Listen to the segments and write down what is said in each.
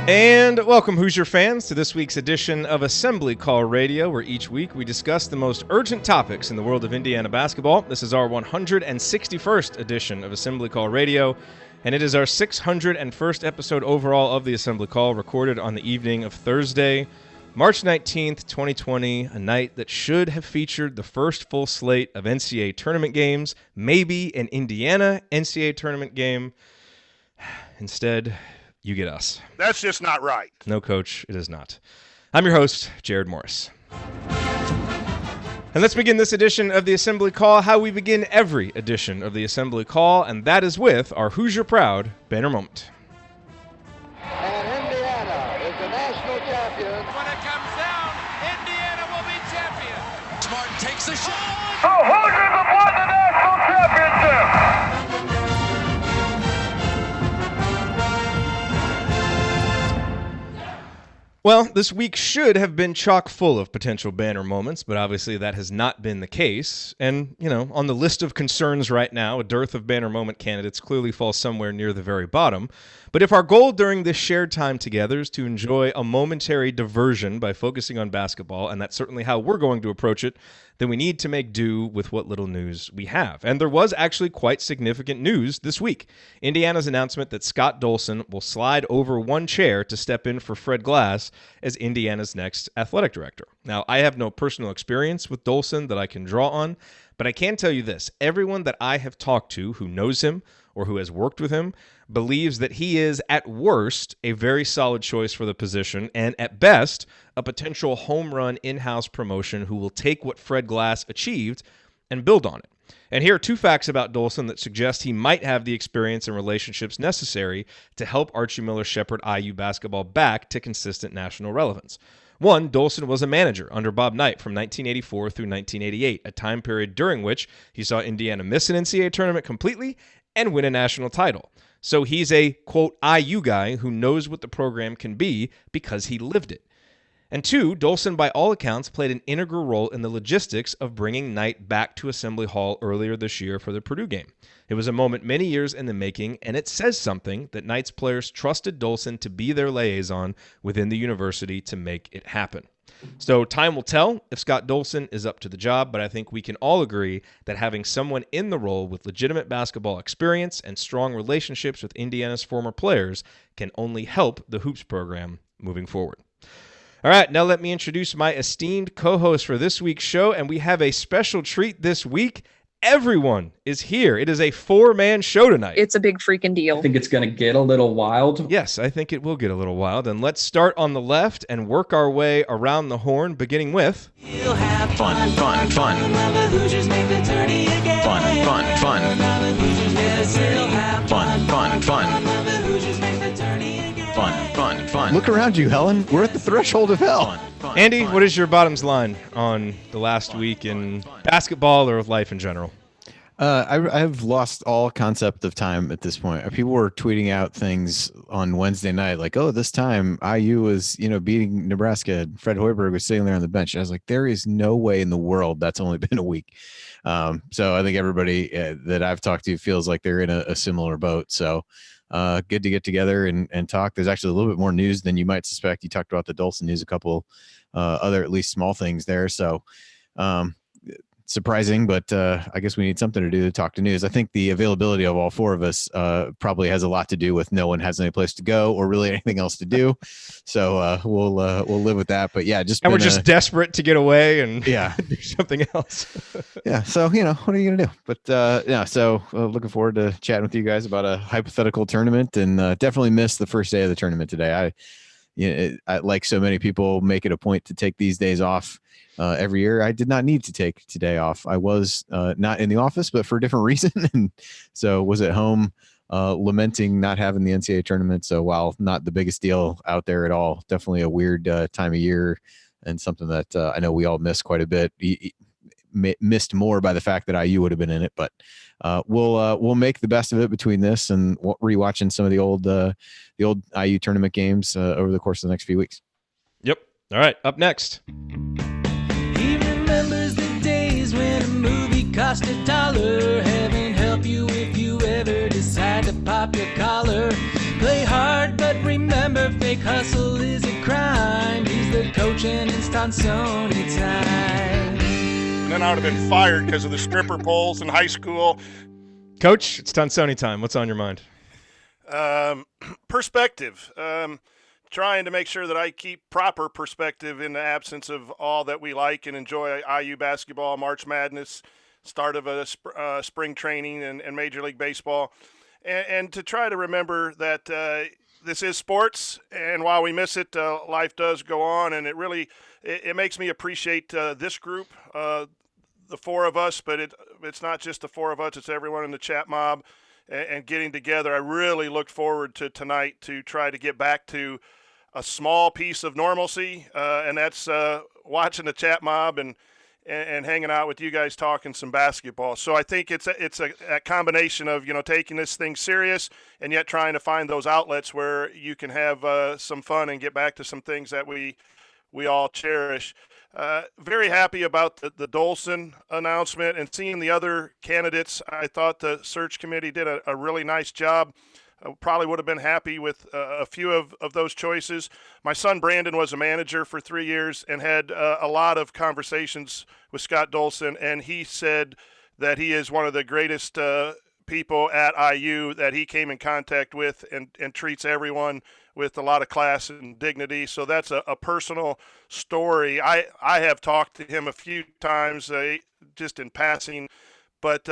And welcome, Hoosier fans, to this week's edition of Assembly Call Radio, where each week we discuss the most urgent topics in the world of Indiana basketball. This is our 161st edition of Assembly Call Radio, and it is our 601st episode overall of the Assembly Call, recorded on the evening of Thursday, March 19th, 2020, a night that should have featured the first full slate of NCAA tournament games, maybe an Indiana NCAA tournament game. Instead, you get us. That's just not right. No, Coach, it is not. I'm your host, Jerod Morris. And let's begin this edition of the Assembly Call how we begin every edition of the Assembly Call, and that is with our Hoosier Proud banner moment. And Indiana is the national champion. When it comes down, Indiana will be champion. Smart takes the shot. The Hoosiers have won the national championship. Well, this week should have been chock full of potential banner moments, but obviously that has not been the case. And, on the list of concerns right now, a dearth of banner moment candidates clearly falls somewhere near the very bottom. But if our goal during this shared time together is to enjoy a momentary diversion by focusing on basketball, and that's certainly how we're going to approach it, then we need to make do with what little news we have. And there was actually quite significant news this week. Indiana's announcement that Scott Dolson will slide over one chair to step in for Fred Glass as Indiana's next athletic director. Now, I have no personal experience with Dolson that I can draw on, but I can tell you this. Everyone that I have talked to who knows him or who has worked with him believes that he is, at worst, a very solid choice for the position, and at best, a potential home run in-house promotion who will take what Fred Glass achieved and build on it. And here are two facts about Dolson that suggest he might have the experience and relationships necessary to help Archie Miller shepherd IU basketball back to consistent national relevance. One, Dolson was a manager under Bob Knight from 1984 through 1988, a time period during which he saw Indiana miss an NCAA tournament completely and win a national title. So he's a, quote, IU guy who knows what the program can be because he lived it. And two, Dolson, by all accounts, played an integral role in the logistics of bringing Knight back to Assembly Hall earlier this year for the Purdue game. It was a moment many years in the making, and it says something that Knight's players trusted Dolson to be their liaison within the university to make it happen. So time will tell if Scott Dolson is up to the job, but I think we can all agree that having someone in the role with legitimate basketball experience and strong relationships with Indiana's former players can only help the Hoops program moving forward. All right, now let me introduce my esteemed co-host for this week's show, and we have a special treat this week. Everyone is here. It is a four-man show tonight. It's a big freaking deal. I think it's going to get a little wild. Yes, I think it will get a little wild. And let's start on the left and work our way around the horn, beginning with... You'll have fun, fun, fun. The Hoosiers make the tourney again. Fun, fun, fun. The Hoosiers make the tourney. Fun, fun, fun. The Hoosiers make the tourney again. Fun, fun, fun. Look around you, Helen. We're at the threshold of hell. Fun, fun, Andy, fun. what is your bottoms line on the last week in basketball or of life in general? I've lost all concept of time at this point. People were tweeting out things on Wednesday night like, oh, this time IU was, beating Nebraska. Fred Hoiberg was sitting there on the bench. And I was like, there is no way in the world that's only been a week. So I think everybody that I've talked to feels like they're in a similar boat. So good to get together and talk. There's actually a little bit more news than you might suspect. You talked about the Dolson news, a couple other at least small things there. So surprising, but I guess we need something to do to talk to news. I think the availability of all four of us probably has a lot to do with no one has any place to go or really anything else to do. So we'll live with that. But yeah, we're just desperate to get away and do something else. Yeah. So what are you gonna do? But so looking forward to chatting with you guys about a hypothetical tournament, and definitely missed the first day of the tournament today. I like so many people make it a point to take these days off every year. I did not need to take today off. I was not in the office, but for a different reason. And so was at home lamenting not having the NCAA tournament. So while not the biggest deal out there at all, definitely a weird time of year and something that I know we all miss quite a bit. Missed more by the fact that IU would have been in it, but we'll make the best of it between this and rewatching some of the old IU tournament games over the course of the next few weeks. Yep. All right. Up next. He remembers the days when a movie cost $1. Heaven help you if you ever decide to pop your collar. Play hard, but remember, like hustle is a crime. He's the coach and it's Tonsoni time. And then I would have been fired because of the stripper poles in high school. Coach, it's Tonsoni time. What's on your mind? Perspective. Trying to make sure that I keep proper perspective in the absence of all that we like and enjoy IU basketball, March Madness, start of a spring training and Major League Baseball. And to try to remember that this is sports, and while we miss it, life does go on, and it makes me appreciate this group, the four of us, but it's not just the four of us, it's everyone in the chat mob and getting together. I really look forward to tonight to try to get back to a small piece of normalcy, and that's watching the chat mob and hanging out with you guys talking some basketball. So I think it's a combination of, taking this thing serious and yet trying to find those outlets where you can have some fun and get back to some things that we all cherish. Very happy about the Dolson announcement and seeing the other candidates. I thought the search committee did a really nice job. I probably would have been happy with a few of those choices. My son Brandon was a manager for 3 years and had a lot of conversations with Scott Dolson, and he said that he is one of the greatest people at IU that he came in contact with and treats everyone with a lot of class and dignity. So that's a personal story. I have talked to him a few times just in passing, but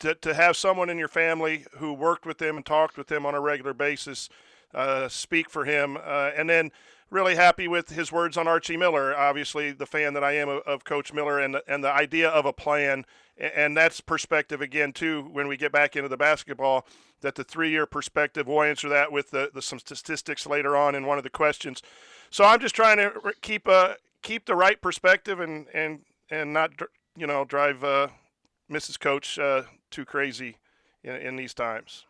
to have someone in your family who worked with him and talked with him on a regular basis speak for him. And then really happy with his words on Archie Miller, obviously the fan that I am of Coach Miller and the idea of a plan. And that's perspective again, too, when we get back into the basketball, that the 3-year perspective, we'll answer that with some statistics later on in one of the questions. So I'm just trying to keep the right perspective and not, drive Mrs. Coach too crazy in these times.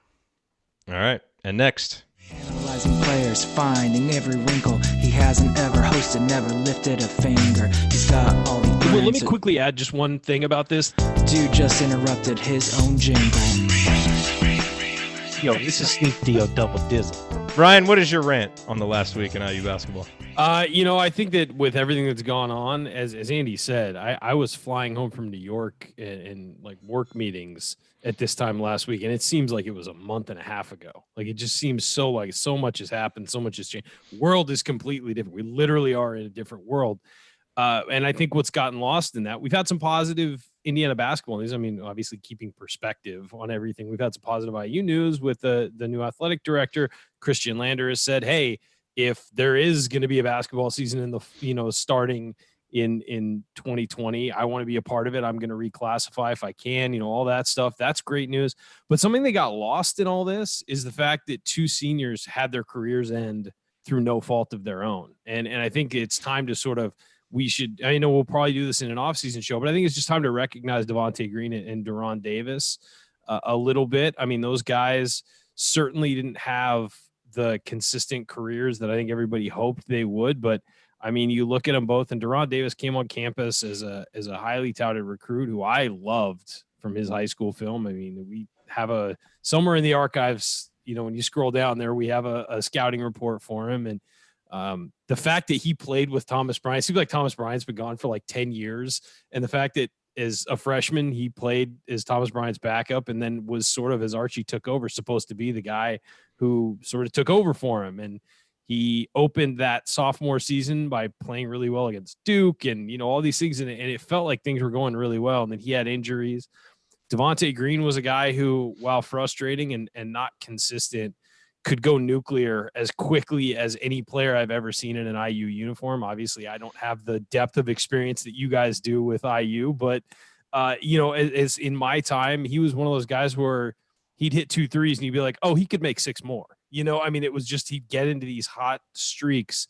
All right. And next. Analyzing players, finding every wrinkle. He hasn't ever hosted, never lifted a finger. He's got all the Well, let me quickly add just one thing about this. Dude just interrupted his own jingle. Yo, this is Sneak Dio Double Dizzle. Ryan, what is your rant on the last week in IU basketball? I think that with everything that's gone on, as Andy said, I was flying home from New York in like work meetings at this time last week, and it seems like it was a month and a half ago. Like, it just seems so much has happened, so much has changed. World is completely different. We literally are in a different world. And I think what's gotten lost in that, we've had some positive Indiana basketball news. I mean, obviously keeping perspective on everything. We've had some positive IU news with the new athletic director. Khristian Lander has said, hey, if there is going to be a basketball season in the, starting in 2020, I want to be a part of it. I'm going to reclassify if I can, all that stuff. That's great news. But something that got lost in all this is the fact that 2 seniors had their careers end through no fault of their own. And I think it's time to sort of, I know we'll probably do this in an off-season show, but I think it's just time to recognize Devontae Green and Deron Davis a little bit. I mean, those guys certainly didn't have the consistent careers that I think everybody hoped they would. But I mean, you look at them both, and Deron Davis came on campus as a highly touted recruit who I loved from his high school film. I mean, we have somewhere in the archives, when you scroll down there, we have a scouting report for him. And the fact that he played with Thomas Bryant, it seems like Thomas Bryant's been gone for like 10 years. And the fact that as a freshman, he played as Thomas Bryant's backup and then was sort of, as Archie took over, supposed to be the guy who sort of took over for him. And he opened that sophomore season by playing really well against Duke and, all these things. And it felt like things were going really well. And then he had injuries. Devontae Green was a guy who, while frustrating and not consistent, could go nuclear as quickly as any player I've ever seen in an IU uniform. Obviously, I don't have the depth of experience that you guys do with IU, but, as in my time, he was one of those guys where he'd hit 2 threes and you'd be like, oh, he could make 6 more. It was just, he'd get into these hot streaks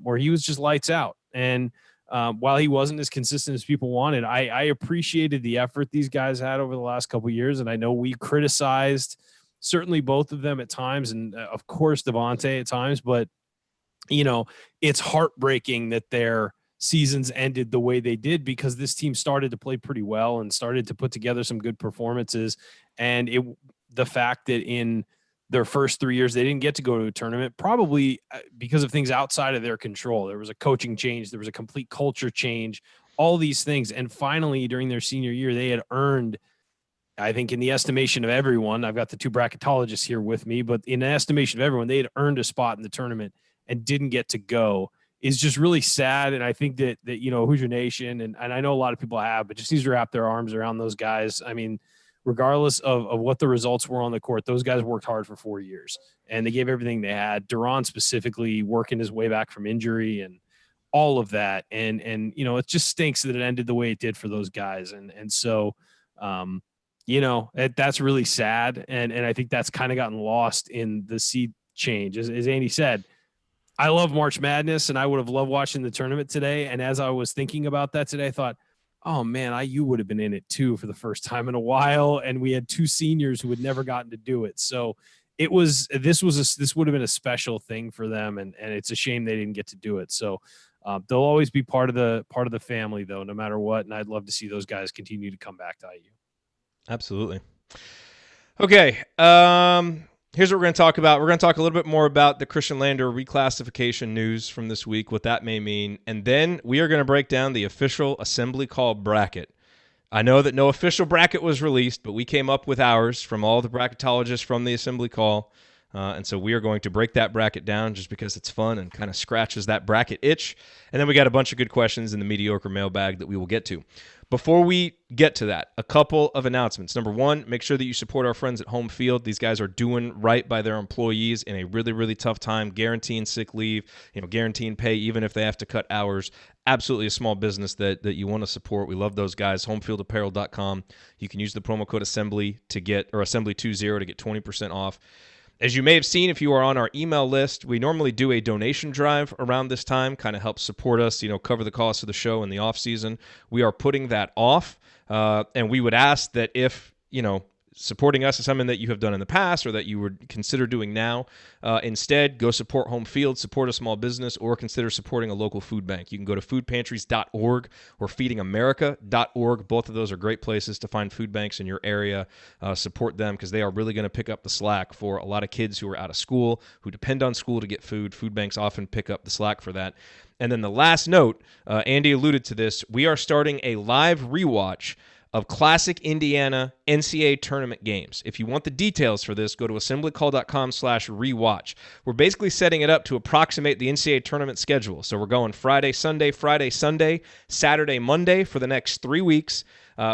where he was just lights out. And while he wasn't as consistent as people wanted, I appreciated the effort these guys had over the last couple of years. And I know we criticized certainly both of them at times, and of course Devontae at times, but it's heartbreaking that their seasons ended the way they did, because this team started to play pretty well and started to put together some good performances. And the fact that in their first 3 years, they didn't get to go to a tournament, probably because of things outside of their control. There was a coaching change. There was a complete culture change, all these things. And finally, during their senior year, they had earned, I think in the estimation of everyone, I've got the 2 bracketologists here with me, but in the estimation of everyone, they had earned a spot in the tournament and didn't get to go, is just really sad. And I think that Hoosier Nation, and I know a lot of people have, but just needs to wrap their arms around those guys. I mean, regardless of what the results were on the court, those guys worked hard for 4 years and they gave everything they had. Duran specifically working his way back from injury and all of that. And it just stinks that it ended the way it did for those guys. And so, that's really sad. And I think that's kind of gotten lost in the seed change. As Andy said, I love March Madness and I would have loved watching the tournament today. And as I was thinking about that today, I thought, oh man, IU would have been in it too for the first time in a while. And we had 2 seniors who had never gotten to do it. So this would have been a special thing for them. And it's a shame they didn't get to do it. So they'll always be part of the family though, no matter what. And I'd love to see those guys continue to come back to IU. Absolutely. Okay. Here's what we're going to talk about. We're going to talk a little bit more about the Khristian Lander reclassification news from this week, what that may mean. And then we are going to break down the official Assembly Call bracket. I know that no official bracket was released, but we came up with ours from all the bracketologists from the Assembly Call. And so we are going to break that bracket down just because it's fun and kind of scratches that bracket itch. And then we got a bunch of good questions in the mediocre mailbag that we will get to. Before we get to that, a couple of announcements. Number one, make sure that you support our friends at Home Field. These guys are doing right by their employees in a really, really tough time, guaranteeing sick leave, guaranteeing pay even if they have to cut hours. Absolutely a small business that you want to support. We love those guys. Homefieldapparel.com. You can use the promo code Assembly Assembly20 to get 20% off. As you may have seen, if you are on our email list, we normally do a donation drive around this time, kind of help support us, cover the cost of the show in the off season. We are putting that off, and we would ask that if, supporting us is something that you have done in the past or that you would consider doing now, instead, go support Home Field, support a small business, or consider supporting a local food bank. You can go to foodpantries.org or feedingamerica.org. Both of those are great places to find food banks in your area. Support them because they are really going to pick up the slack for a lot of kids who are out of school, who depend on school to get food. Food banks often pick up the slack for that. And then the last note, Andy alluded to this, we are starting a live rewatch of classic Indiana NCAA tournament games. If you want the details for this, go to assemblycall.com/rewatch. We're basically setting it up to approximate the NCAA tournament schedule. So we're going Friday, Sunday, Saturday, Monday for the next 3 weeks.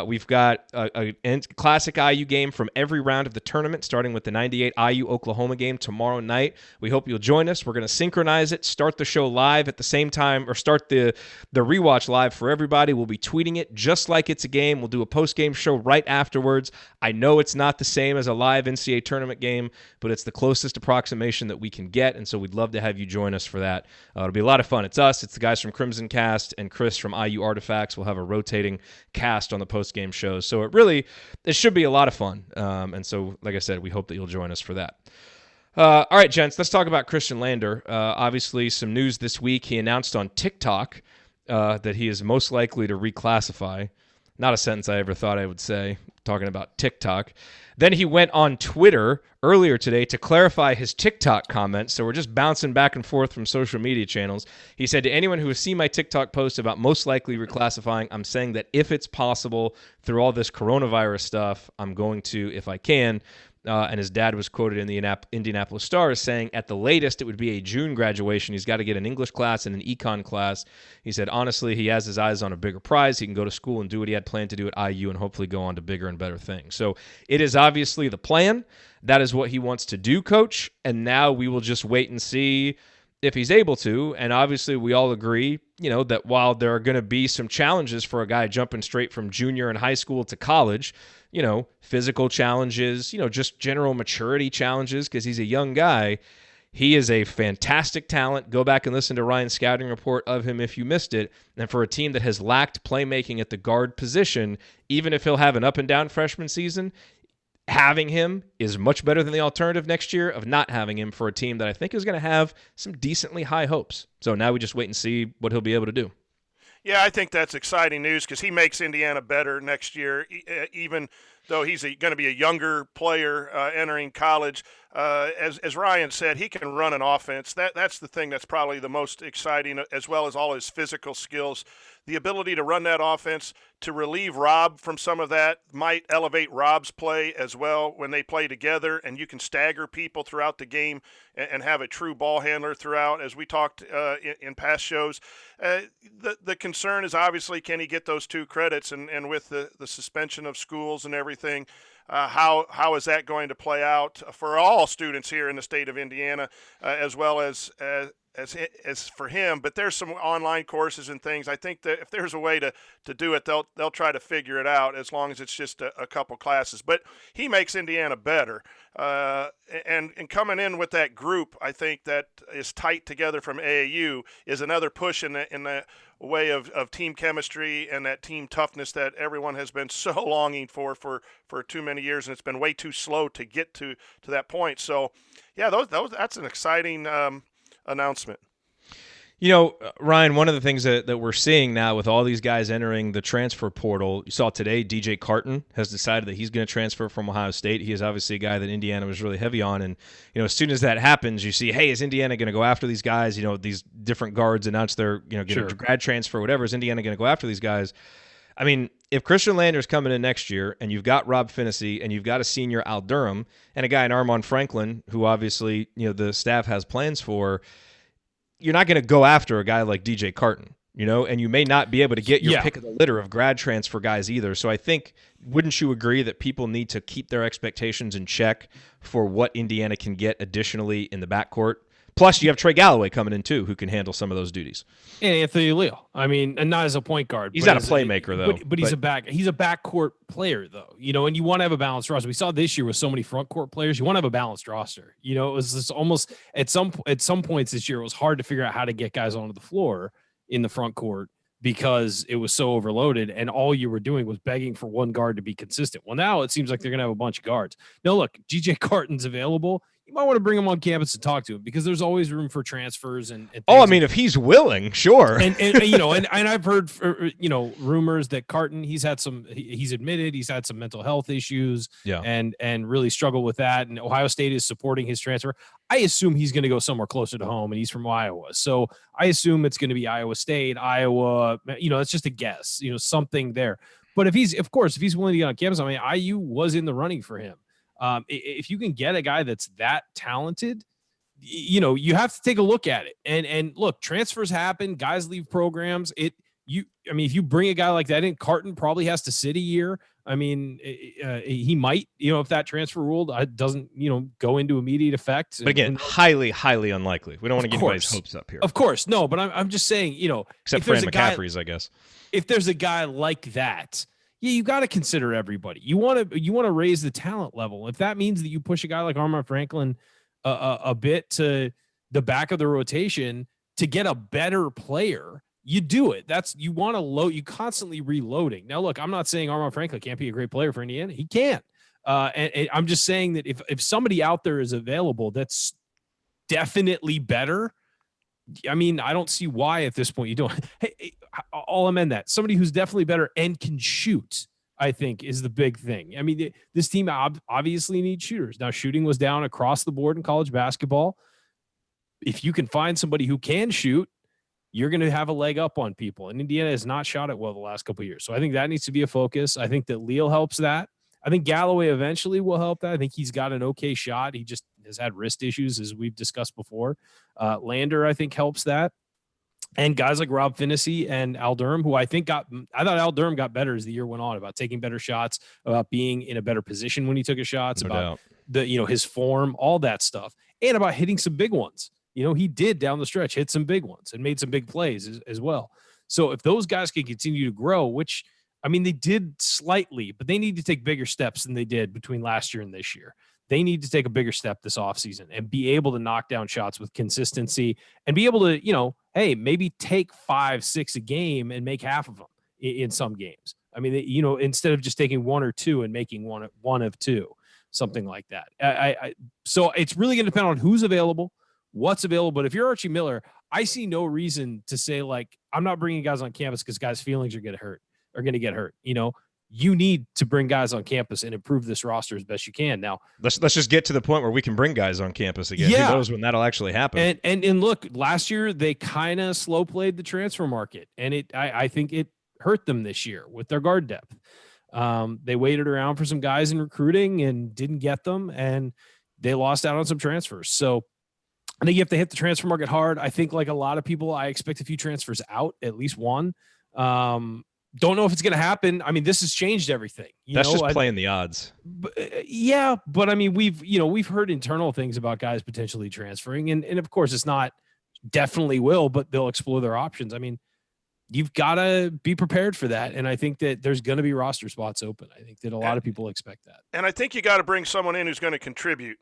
We've got a classic IU game from every round of the tournament, starting with the 98 IU-Oklahoma game tomorrow night. We hope you'll join us. We're going to synchronize it, start the show live at the same time, or start the rewatch live for everybody. We'll be tweeting it just like it's a game. We'll do a post-game show right afterwards. I know it's not the same as a live NCAA tournament game, but it's the closest approximation that we can get, and so we'd love to have you join us for that. It'll be a lot of fun. It's us. It's the guys from Crimson Cast and Chris from IU Artifacts. We'll have a rotating cast on the post-game shows. So it should be a lot of fun. And so, like I said, we hope that you'll join us for that. All right, gents, let's talk about Khristian Lander. Obviously, some news this week. He announced on TikTok that he is most likely to reclassify. Not a sentence I ever thought I would say, talking about TikTok. Then he went on Twitter earlier today to clarify his TikTok comments. So we're just bouncing back and forth from social media channels. He said, to anyone who has seen my TikTok post about most likely reclassifying, I'm saying that if it's possible through all this coronavirus stuff, I'm going to, if I can. And his dad was quoted in the Indianapolis Star as saying, at the latest, it would be a June graduation. He's got to get an English class and an econ class. He said, honestly, he has his eyes on a bigger prize. He can go to school and do what he had planned to do at IU and hopefully go on to bigger and better things. So it is obviously the plan. That is what he wants to do, Coach. And now we will just wait and see if he's able to. And obviously we all agree, that while there are going to be some challenges for a guy jumping straight from junior in high school to college, physical challenges, just general maturity challenges because he's a young guy. He is a fantastic talent. Go back and listen to Ryan's scouting report of him if you missed it. And for a team that has lacked playmaking at the guard position, even if he'll have an up-and-down freshman season, having him is much better than the alternative next year of not having him for a team that I think is going to have some decently high hopes. So now we just wait and see what he'll be able to do. Yeah, I think that's exciting news because he makes Indiana better next year, even though he's going to be a younger player entering college. As Ryan said, he can run an offense. That's the thing that's probably the most exciting, as well as all his physical skills. The ability to run that offense, to relieve Rob from some of that, might elevate Rob's play as well when they play together, and you can stagger people throughout the game and have a true ball handler throughout, as we talked in past shows. The concern is obviously, can he get those 2 credits, and with the suspension of schools and everything, how is that going to play out for all students here in the state of Indiana, as well as for him? But there's some online courses and things. I think that if there's a way to do it, they'll try to figure it out, as long as it's just a couple classes. But he makes Indiana better, and coming in with that group, I think that is tight together from AAU is another push in the way of team chemistry and that team toughness that everyone has been so longing for too many years, and it's been way too slow to get to that point. So yeah, that's an exciting announcement. You know, Ryan, one of the things that we're seeing now with all these guys entering the transfer portal, you saw today DJ Carton has decided that he's going to transfer from Ohio State. He is obviously a guy that Indiana was really heavy on. And, you know, as soon as that happens, you see, hey, is Indiana going to go after these guys? You know, these different guards announce their, get a grad transfer, whatever. Is Indiana going to go after these guys? I mean, if Khristian Lander's coming in next year and you've got Rob Finney and you've got a senior Al Durham and a guy in Armand Franklin, who obviously, the staff has plans for, you're not going to go after a guy like DJ Carton, and you may not be able to get your pick of the litter of grad transfer guys either. So I think, wouldn't you agree that people need to keep their expectations in check for what Indiana can get additionally in the backcourt? Plus, you have Trey Galloway coming in, too, who can handle some of those duties. And Anthony Leo. I mean, and not as a point guard. He's not a playmaker, though. But he's a backcourt player, though. And you want to have a balanced roster. We saw this year with so many front court players. You want to have a balanced roster. It was just almost at some points this year, it was hard to figure out how to get guys onto the floor in the front court because it was so overloaded, and all you were doing was begging for one guard to be consistent. Well, now it seems like they're going to have a bunch of guards. Now, look, DJ Carton's available. You might want to bring him on campus and talk to him because there's always room for transfers and if he's willing, sure. And I've heard rumors that Carton, he's admitted he's had some mental health issues and really struggled with that, and Ohio State is supporting his transfer. I assume he's going to go somewhere closer to home, and he's from Iowa. So I assume it's going to be Iowa State, Iowa, it's just a guess, something there. But if he's willing to get on campus, I mean, IU was in the running for him. If you can get a guy that's that talented, you have to take a look at it. And look, transfers happen. Guys leave programs. If you bring a guy like that in, Carton probably has to sit a year. I mean, he might, if that transfer rule doesn't, go into immediate effect. But again, highly, highly unlikely. We don't want to get anybody's hopes up here. Of course, no. But I'm just saying, except Fran McCaffrey's, I guess. If there's a guy like that, you got to consider everybody. You want to raise the talent level. If that means that you push a guy like Armand Franklin a bit to the back of the rotation to get a better player, you do it. You want to load. You constantly reloading. Now, look, I'm not saying Armand Franklin can't be a great player for Indiana. He can. And I'm just saying that if somebody out there is available that's definitely better, I mean, I don't see why at this point you don't. Hey, I'll amend that. Somebody who's definitely better and can shoot, I think, is the big thing. I mean, this team obviously needs shooters. Now, shooting was down across the board in college basketball. If you can find somebody who can shoot, you're going to have a leg up on people. And Indiana has not shot it well the last couple of years. So I think that needs to be a focus. I think that Leal helps that. I think Galloway eventually will help that. I think he's got an okay shot. He just has had wrist issues, as we've discussed before. Lander, I think, helps that. And guys like Rob Finney and Al Durham, who I thought Al Durham got better as the year went on, about taking better shots, about being in a better position when he took his shots, about his form, all that stuff, and about hitting some big ones. He did down the stretch hit some big ones and made some big plays as well. So if those guys can continue to grow, which, I mean, they did slightly, but they need to take bigger steps than they did between last year and this year. They need to take a bigger step this offseason and be able to knock down shots with consistency and be able to, maybe take 5-6 a game and make half of them in some games. I mean, instead of just taking one or two and making one of two, something like that. So it's really going to depend on who's available, what's available. But if you're Archie Miller, I see no reason to say, like, I'm not bringing guys on campus because guys' feelings are going to get hurt. You need to bring guys on campus and improve this roster as best you can. Now, let's just get to the point where we can bring guys on campus again. Yeah. Who knows when that'll actually happen? And look, last year they kind of slow played the transfer market, and I think it hurt them this year with their guard depth. They waited around for some guys in recruiting and didn't get them, and they lost out on some transfers. So I think you have to hit the transfer market hard. I think, like a lot of people, I expect a few transfers out, at least one. Don't know if it's going to happen. I mean, this has changed everything. That's just playing the odds. But I mean, we've heard internal things about guys potentially transferring, and of course, it's not definitely will, but they'll explore their options. I mean, you've got to be prepared for that, and I think that there's going to be roster spots open. I think that a lot of people expect that, and I think you got to bring someone in who's going to contribute.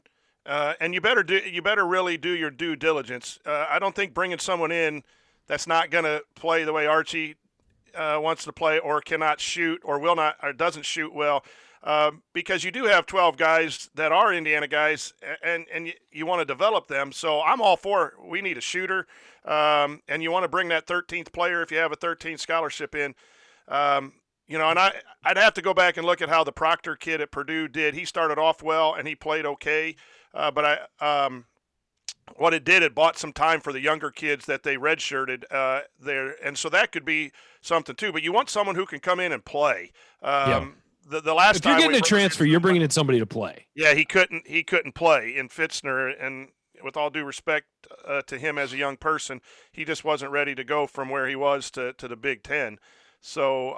And you better really do your due diligence. I don't think bringing someone in that's not going to play the way Archie wants to play, or cannot shoot, or will not, or doesn't shoot well, because you do have 12 guys that are Indiana guys, and you want to develop them. So I'm all for, we need a shooter, and you want to bring that 13th player if you have a 13th scholarship in. And I'd have to go back and look at how the Proctor kid at Purdue did. He started off well and he played okay, but what it did, it bought some time for the younger kids that they redshirted there, and so that could be something too. But you want someone who can come in and play. The last time, if you're getting a transfer, you're bringing in somebody to play. Yeah, he couldn't play in Fitzner, and with all due respect to him as a young person, he just wasn't ready to go from where he was to the Big Ten. So,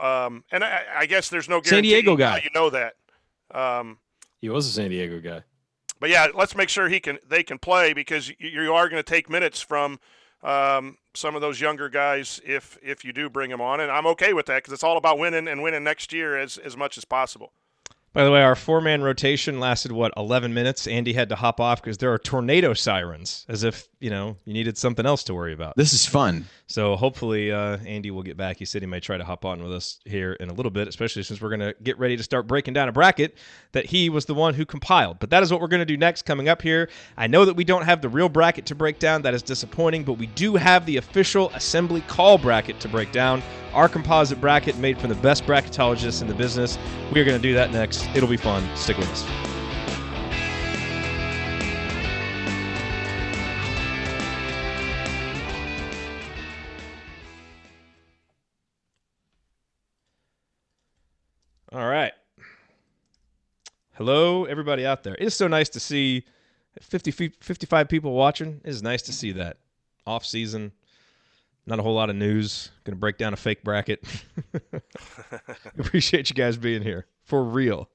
and I guess there's no guarantee. San Diego guy, you know that. He was a San Diego guy. But yeah, let's make sure they can play, because you are going to take minutes from some of those younger guys if you do bring them on, and I'm okay with that, because it's all about winning and winning next year as much as possible. By the way, our 4-man rotation lasted, 11 minutes? Andy had to hop off because there are tornado sirens, as if, you needed something else to worry about. This is fun. So hopefully Andy will get back. He said he may try to hop on with us here in a little bit, especially since we're going to get ready to start breaking down a bracket that he was the one who compiled. But that is what we're going to do next coming up here. I know that we don't have the real bracket to break down. That is disappointing, but we do have the official Assembly Call bracket to break down. Our composite bracket made from the best bracketologists in the business. We are going to do that next. It'll be fun. Stick with us. All right. Hello, everybody out there. It is so nice to see 55 people watching. It is nice to see that. Off season. Not a whole lot of news. Going to break down a fake bracket. Appreciate you guys being here. For real.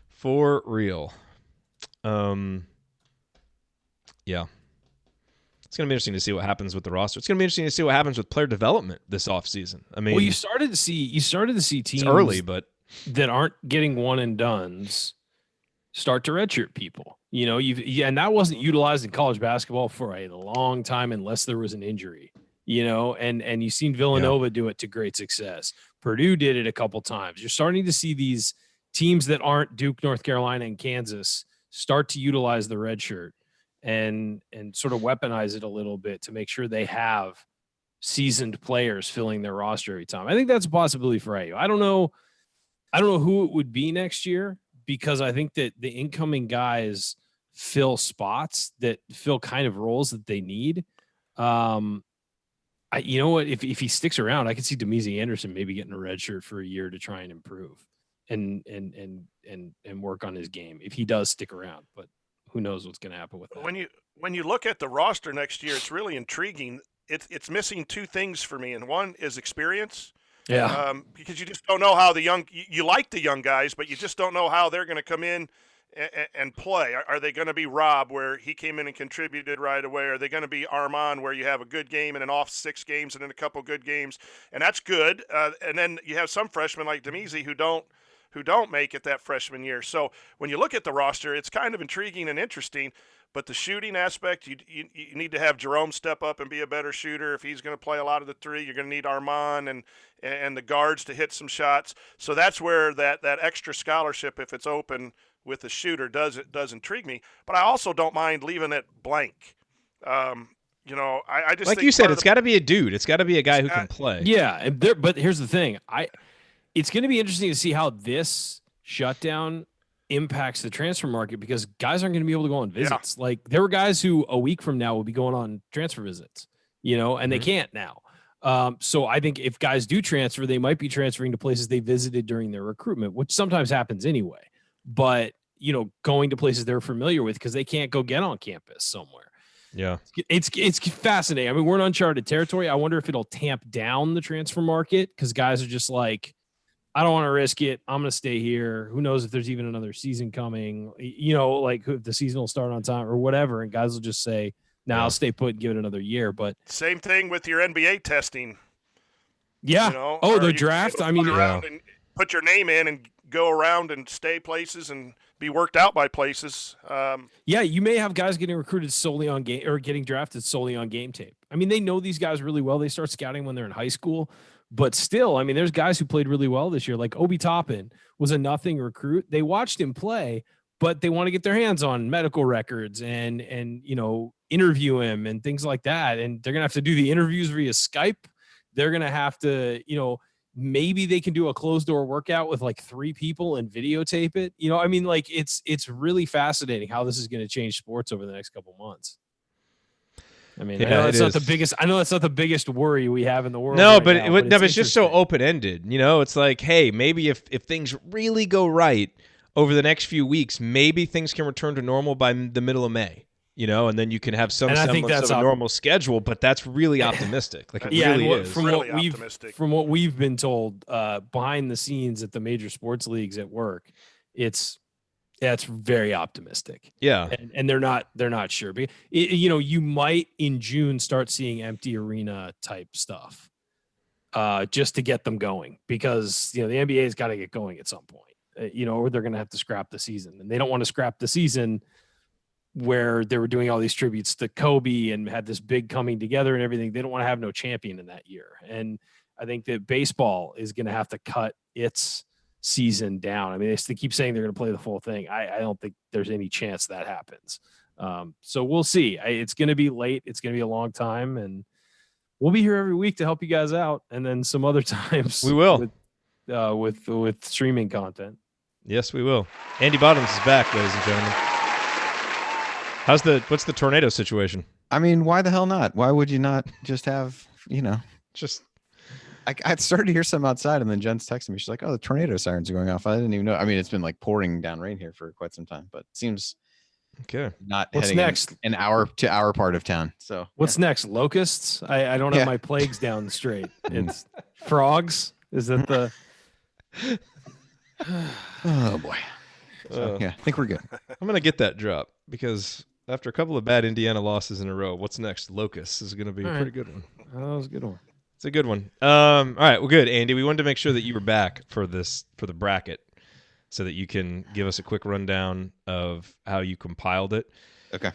For real. Yeah. It's going to be interesting to see what happens with the roster. It's going to be interesting to see what happens with player development this offseason. I mean, well, you started to see teams it's early, but that aren't getting one and dones start to redshirt people. And that wasn't utilized in college basketball for a long time unless there was an injury. And you've seen Villanova do it to great success. Purdue did it a couple times. You're starting to see these teams that aren't Duke, North Carolina, and Kansas start to utilize the red shirt and sort of weaponize it a little bit to make sure they have seasoned players filling their roster every time. I think that's a possibility for AU. I don't know who it would be next year, because I think that the incoming guys fill spots that fill kind of roles that they need. You know what? If he sticks around, I could see Demezy Anderson maybe getting a red shirt for a year to try and improve and work on his game if he does stick around. But who knows what's going to happen with that? When you look at the roster next year, it's really intriguing. It's missing two things for me, and one is experience. Yeah. Because you just don't know how you like the young guys, but you just don't know how they're going to come in and play. Are they going to be Rob, where he came in and contributed right away? Are they going to be Armand, where you have a good game and an off 6 games and then a couple good games, and that's good. And then you have some freshmen like Demezy who don't make it that freshman year. So when you look at the roster, it's kind of intriguing and interesting. But the shooting aspect, you need to have Jerome step up and be a better shooter. If he's going to play a lot of the 3, you're going to need Armand and the guards to hit some shots. So that's where that extra scholarship, if it's open with the shooter, does intrigue me. But I also don't mind leaving it blank, I just like think you said, part of it's got to be a dude. It's got to be a guy who can play. Yeah, but here's the thing. It's going to be interesting to see how this shutdown impacts the transfer market because guys aren't going to be able to go on visits. Yeah. Like there were guys who a week from now will be going on transfer visits, and they can't now. So I think if guys do transfer, they might be transferring to places they visited during their recruitment, which sometimes happens anyway. But, going to places they're familiar with because they can't go get on campus somewhere. Yeah. It's fascinating. I mean, we're in uncharted territory. I wonder if it'll tamp down the transfer market because guys are just like, I don't want to risk it. I'm going to stay here. Who knows if there's even another season coming, like if the season will start on time or whatever. And guys will just say, I'll stay put and give it another year. But same thing with your NBA testing. Yeah. The draft. I mean, and put your name in and go around and stay places and be worked out by places. You may have guys getting recruited solely on game or getting drafted solely on game tape. I mean, they know these guys really well. They start scouting when they're in high school, but still, I mean, there's guys who played really well this year. Like Obi Toppin was a nothing recruit. They watched him play, but they want to get their hands on medical records and interview him and things like that. And they're going to have to do the interviews via Skype. They're going to have to, maybe they can do a closed door workout with like 3 people and videotape it. I mean, like it's really fascinating how this is going to change sports over the next couple months. I mean, I know that's not the biggest worry we have in the world. No, right but now, it's just so open-ended. It's like, hey, maybe if things really go right over the next few weeks, maybe things can return to normal by the middle of May. And then you can have some semblance of a normal schedule, but that's really optimistic. Like it really is. From what we've been told behind the scenes at the major sports leagues at work, it's very optimistic. Yeah, and they're not sure. But you might in June start seeing empty arena type stuff, just to get them going because the NBA's got to get going at some point, or they're going to have to scrap the season, and they don't want to scrap the season where they were doing all these tributes to Kobe and had this big coming together and everything. They don't want to have no champion in that year. And I think that baseball is going to have to cut its season down. I mean, they keep saying they're going to play the full thing. I don't think there's any chance that happens. So we'll see. It's going to be late. It's going to be a long time, and we'll be here every week to help you guys out. And then some other times we will with streaming content. Yes, we will. Andy Bottoms is back, ladies and gentlemen. What's the tornado situation? I mean, why the hell not? Why would you not just have, just I started to hear some outside and then Jen's texting me. She's like, oh, the tornado sirens are going off. I didn't even know. I mean, it's been like pouring down rain here for quite some time, but it seems okay. Not what's heading next? An hour to our part of town. So what's next? Locusts? I don't have my plagues down straight. It's frogs. Is that the oh boy. So, I think we're good. I'm going to get that drop because after a couple of bad Indiana losses in a row, what's next? Locusts is going to be a pretty good one. That was a good one. It's a good one. All right. Well, good, Andy. We wanted to make sure that you were back for the bracket so that you can give us a quick rundown of how you compiled it. Okay.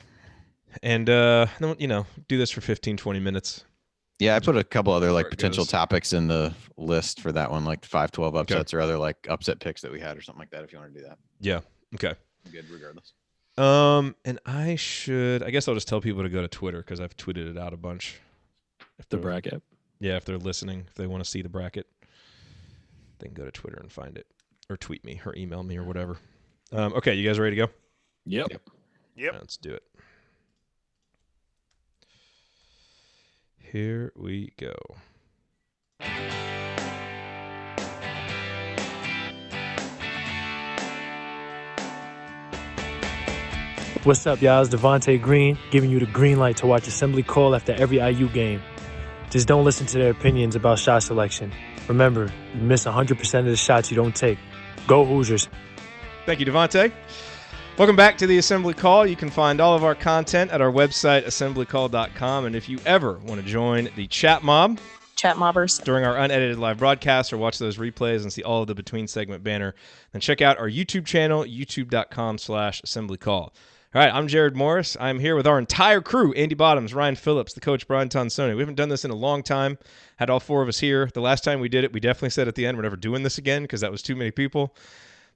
And, do this for 15, 20 minutes. Yeah, I put a couple other potential topics in the list for that one, like 5-12 upsets or other upset picks that we had or something like that if you want to do that. Yeah. Okay. I'm good regardless. And I guess I'll just tell people to go to Twitter because I've tweeted it out a bunch. The bracket. Yeah, if they're listening, if they want to see the bracket, they can go to Twitter and find it, or tweet me, or email me, or whatever. Okay, you guys ready to go? Yep. Yep. Right, let's do it. Here we go. What's up, y'all? It's Devontae Green giving you the green light to watch Assembly Call after every IU game. Just don't listen to their opinions about shot selection. Remember, you miss 100% of the shots you don't take. Go Hoosiers. Thank you, Devontae. Welcome back to the Assembly Call. You can find all of our content at our website, assemblycall.com. And if you ever want to join the chat mobbers during our unedited live broadcasts or watch those replays and see all of the Between Segment banner, then check out our YouTube channel, youtube.com/assemblycall. All right, I'm Jerod Morris. I'm here with our entire crew, Andy Bottoms, Ryan Phillips, the coach, Brian Tonsoni. We haven't done this in a long time. Had all 4 of us here. The last time we did it, we definitely said at the end, we're never doing this again because that was too many people.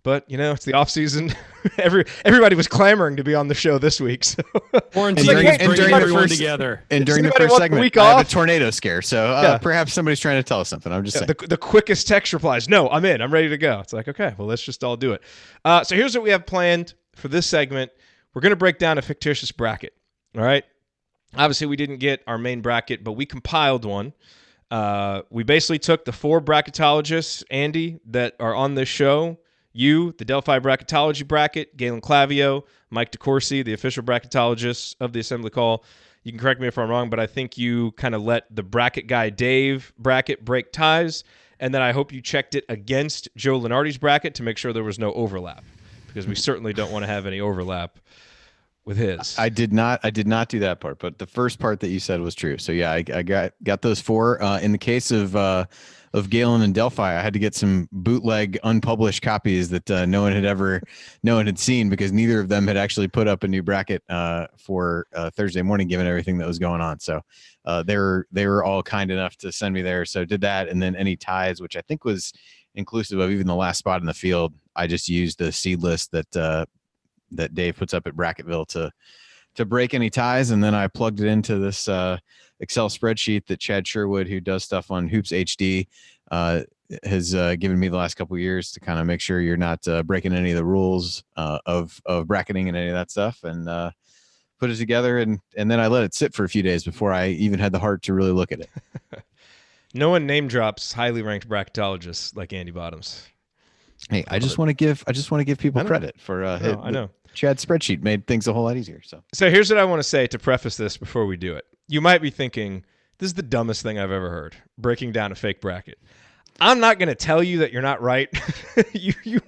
But it's the off season. Everybody was clamoring to be on the show this week. So Quarantine during everyone together. And during the first segment, I have a tornado scare. So perhaps somebody's trying to tell us something. I'm just saying. The quickest text replies, no, I'm in. I'm ready to go. It's like, okay, well, let's just all do it. So here's what we have planned for this segment. We're going to break down a fictitious bracket. All right. Obviously, we didn't get our main bracket, but we compiled one. We basically took the 4 bracketologists, Andy, that are on this show. You, the Delphi bracketology bracket, Galen Clavio, Mike DeCourcy, the official bracketologist of the Assembly Call. You can correct me if I'm wrong, but I think you kind of let the bracket guy Dave bracket break ties, and then I hope you checked it against Joe Lenardi's bracket to make sure there was no overlap, because we certainly don't want to have any overlap with his. I did not do that part, but the first part that you said was true. So yeah, I got those 4. In the case of Galen and Delphi, I had to get some bootleg unpublished copies that no one had seen, because neither of them had actually put up a new bracket for Thursday morning, given everything that was going on. So they were all kind enough to send me there. So did that, and then any ties, which I think was inclusive of even the last spot in the field, I just used the seed list that Dave puts up at Bracketville to break any ties, and then I plugged it into this Excel spreadsheet that Chad Sherwood, who does stuff on Hoops HD, has given me the last couple of years to kind of make sure you're not breaking any of the rules of bracketing and any of that stuff, and put it together, and then I let it sit for a few days before I even had the heart to really look at it. No one name drops highly ranked bracketologists like Andy Bottoms. Hey, I just want to give people credit for I know. Chad's spreadsheet made things a whole lot easier. So here's what I want to say to preface this before we do it. You might be thinking, this is the dumbest thing I've ever heard, breaking down a fake bracket. I'm not going to tell you that you're not right.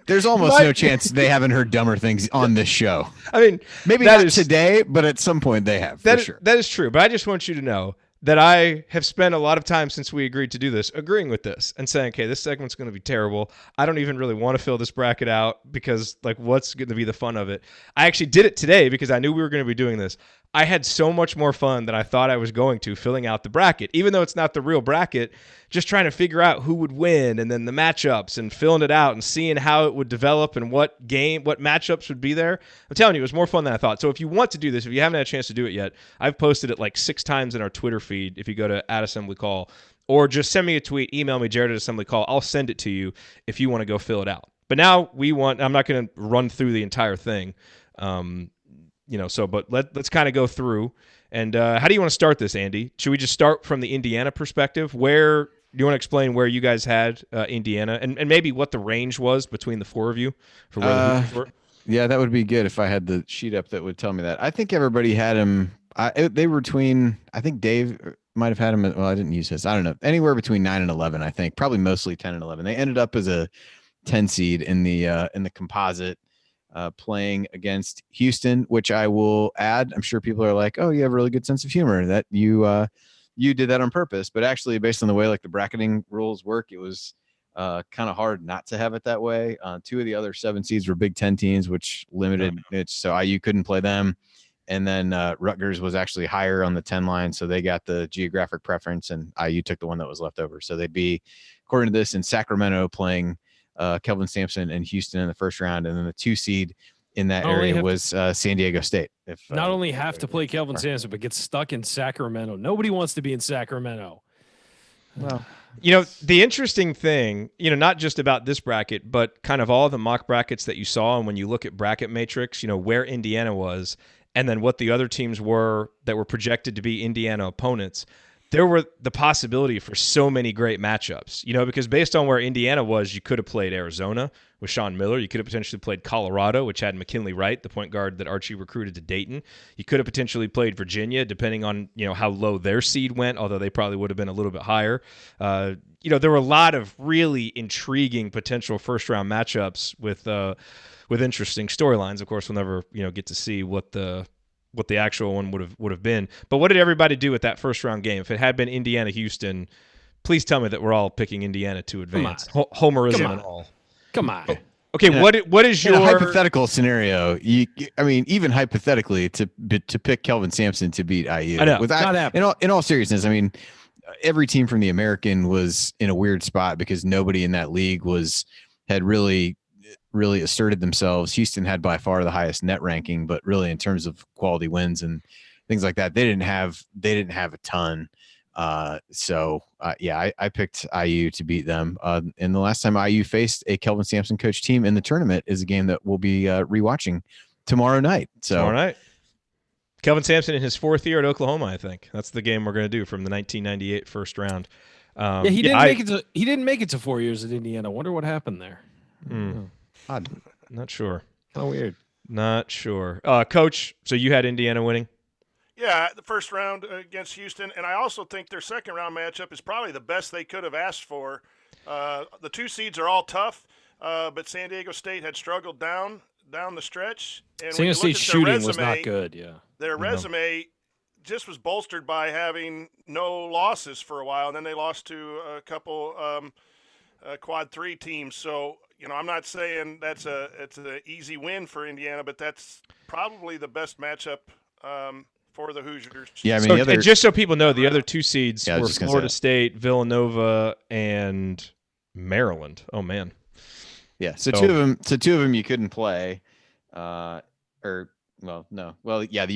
There's almost no chance they haven't heard dumber things on this show. I mean, maybe not today, but at some point they have, for sure. That is true, but I just want you to know that I have spent a lot of time since we agreed to do this, agreeing with this and saying, okay, this segment's going to be terrible. I don't even really want to fill this bracket out because, like, what's going to be the fun of it? I actually did it today because I knew we were going to be doing this. I had so much more fun than I thought I was going to filling out the bracket, even though it's not the real bracket, just trying to figure out who would win and then the matchups and filling it out and seeing how it would develop and what matchups would be there. I'm telling you, it was more fun than I thought. So if you want to do this, if you haven't had a chance to do it yet, I've posted it like 6 times in our Twitter feed if you go to @AssemblyCall, or just send me a tweet, email me, Jerod @AssemblyCall. I'll send it to you if you want to go fill it out. But now I'm not going to run through the entire thing. But let's kind of go through. And how do you want to start this, Andy? Should we just start from the Indiana perspective? Where do you want to explain where you guys had Indiana and maybe what the range was between the 4 of you for where the Hoosiers were? Yeah, that would be good if I had the sheet up that would tell me that. I think everybody had him. They were between, I think Dave might have had him. Well, I didn't use his. I don't know. Anywhere between 9 and 11, I think. Probably mostly 10 and 11. They ended up as a 10 seed in the composite. Playing against Houston, which I will add, I'm sure people are like, oh, you have a really good sense of humor that you did that on purpose. But actually, based on the way like the bracketing rules work, it was kind of hard not to have it that way. 2 of the other 7 seeds were Big Ten teams, which limited it. So IU couldn't play them. And then Rutgers was actually higher on the 10 line. So they got the geographic preference, and IU took the one that was left over. So they'd be, according to this, in Sacramento playing Kelvin Sampson and Houston in the first round, and then the 2 seed in that area was San Diego State. Not only have to play Kelvin Sampson, but get stuck in Sacramento. Nobody wants to be in Sacramento. Well, the interesting thing, not just about this bracket, but kind of all the mock brackets that you saw, and when you look at bracket matrix, where Indiana was, and then what the other teams were that were projected to be Indiana opponents. There were the possibility for so many great matchups, because based on where Indiana was, you could have played Arizona with Sean Miller. You could have potentially played Colorado, which had McKinley Wright, the point guard that Archie recruited to Dayton. You could have potentially played Virginia, depending on, how low their seed went, although they probably would have been a little bit higher. There were a lot of really intriguing potential first-round matchups with interesting storylines. Of course, we'll never, get to see what the actual one would have been. But what did everybody do with that first round game? If it had been Indiana Houston, please tell me that we're all picking Indiana to advance. Homerism and all. Come on. Okay, what is your hypothetical scenario? Even hypothetically, to pick Kelvin Sampson to beat IU. I know. In all seriousness, every team from the American was in a weird spot because nobody in that league had really really asserted themselves. Houston had by far the highest net ranking, but really in terms of quality wins and things like that, they didn't have a ton. I picked IU to beat them. And the last time IU faced a Kelvin Sampson coach team in the tournament is a game that we'll be rewatching tomorrow night. Tomorrow night. Kelvin Sampson in his 4th year at Oklahoma, I think. That's the game we're going to do from the 1998 first round. He didn't make it to 4 years at Indiana. I wonder what happened there. Odd. Not sure. How weird. Not sure. Coach, so you had Indiana winning? Yeah, the first round against Houston, and I also think their second round matchup is probably the best they could have asked for. The 2 seeds are all tough, but San Diego State had struggled down the stretch. And San Diego State's shooting was not good, yeah. Their resume just was bolstered by having no losses for a while, and then they lost to a couple quad 3 teams. So, I'm not saying it's an easy win for Indiana, but that's probably the best matchup for the Hoosiers. Yeah, I mean, and just so people know, the other 2 seeds were just Florida State, Villanova, and Maryland. Oh man. Yeah, so two of them you couldn't play, you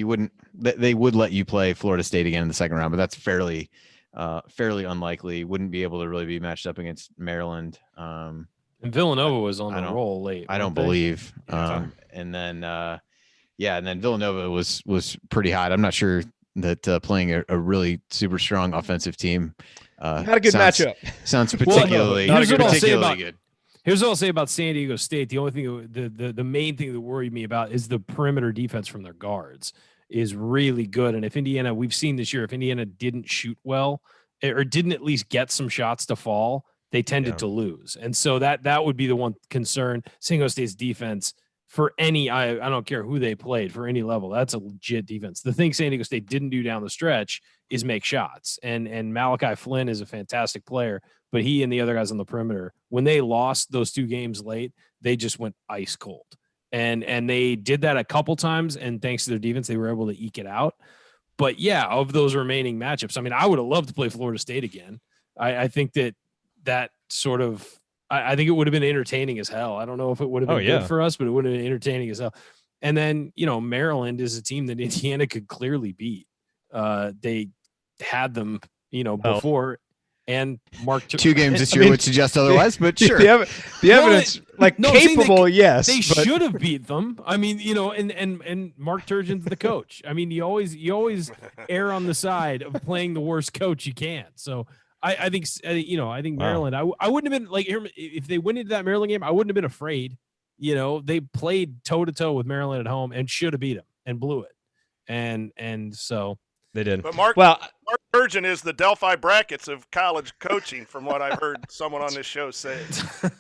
wouldn't. They would let you play Florida State again in the second round, but that's fairly unlikely. Wouldn't be able to really be matched up against Maryland. And Villanova was on the roll late. I don't believe. And then Villanova was pretty hot. I'm not sure that playing a really super strong offensive team. Not a good matchup. Sounds particularly good. Here's what I'll say about San Diego State. The only thing, the main thing that worried me about is the perimeter defense from their guards is really good. And if Indiana, we've seen this year, if Indiana didn't shoot well or didn't at least get some shots to fall, they tended to lose. And so that would be the one concern. San Diego State's defense for any, I don't care who they played, for any level, that's a legit defense. The thing San Diego State didn't do down the stretch is make shots. And Malachi Flynn is a fantastic player, but he and the other guys on the perimeter, when they lost those 2 games late, they just went ice cold. And they did that a couple times, and thanks to their defense, they were able to eke it out. But yeah, of those remaining matchups, I mean, I would have loved to play Florida State again. I think that sort of, I think it would have been entertaining as hell. I don't know if it would have been good for us, but it would have been entertaining as hell. And then, Maryland is a team that Indiana could clearly beat. They had them, before. And Mark 2 games this year would suggest otherwise, but sure. The evidence, capable, yes. They should have beat them. I mean, and Mark Turgeon's the coach. I mean, you always err on the side of playing the worst coach you can. So I think Maryland, I wouldn't have been if they went into that Maryland game, I wouldn't have been afraid. They played toe to toe with Maryland at home and should have beat them and blew it. And so they did. But Mark Turgeon is the Delphi brackets of college coaching, from what I've heard someone on this show say.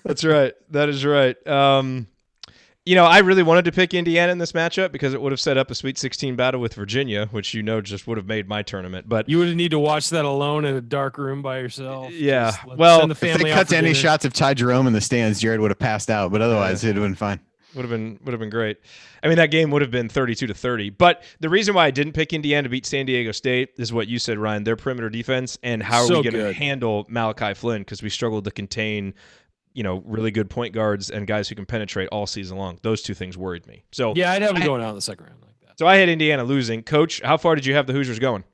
That's right. That is right. I really wanted to pick Indiana in this matchup because it would have set up a Sweet 16 battle with Virginia, which just would have made my tournament. But you would need to watch that alone in a dark room by yourself. Yeah. Send the family if they cut to any shots of Ty Jerome in the stands, Jerod would have passed out. But otherwise, it would have been fine. Would have been great. I mean, that game would have been 32-30. But the reason why I didn't pick Indiana to beat San Diego State is what you said, Ryan. Their perimeter defense and how are we going to handle Malachi Flynn, because we struggled to contain, really good point guards and guys who can penetrate all season long. Those 2 things worried me. So yeah, I'd have them going out in the second round like that. So I had Indiana losing. Coach, how far did you have the Hoosiers going?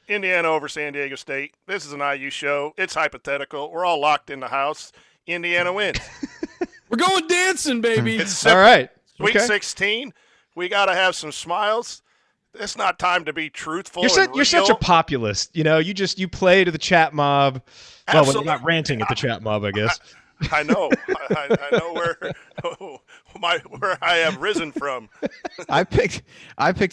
Indiana over San Diego State. This is an IU show. It's hypothetical. We're all locked in the house. Indiana wins. We're going dancing, baby. It's simple. All right. Sweet 16. We got to have some smiles. It's not time to be truthful. You're such a populist. You play to the chat mob. Absolutely. Well, when you're not ranting at the chat mob, I guess. I know. I know where I have risen from. I picked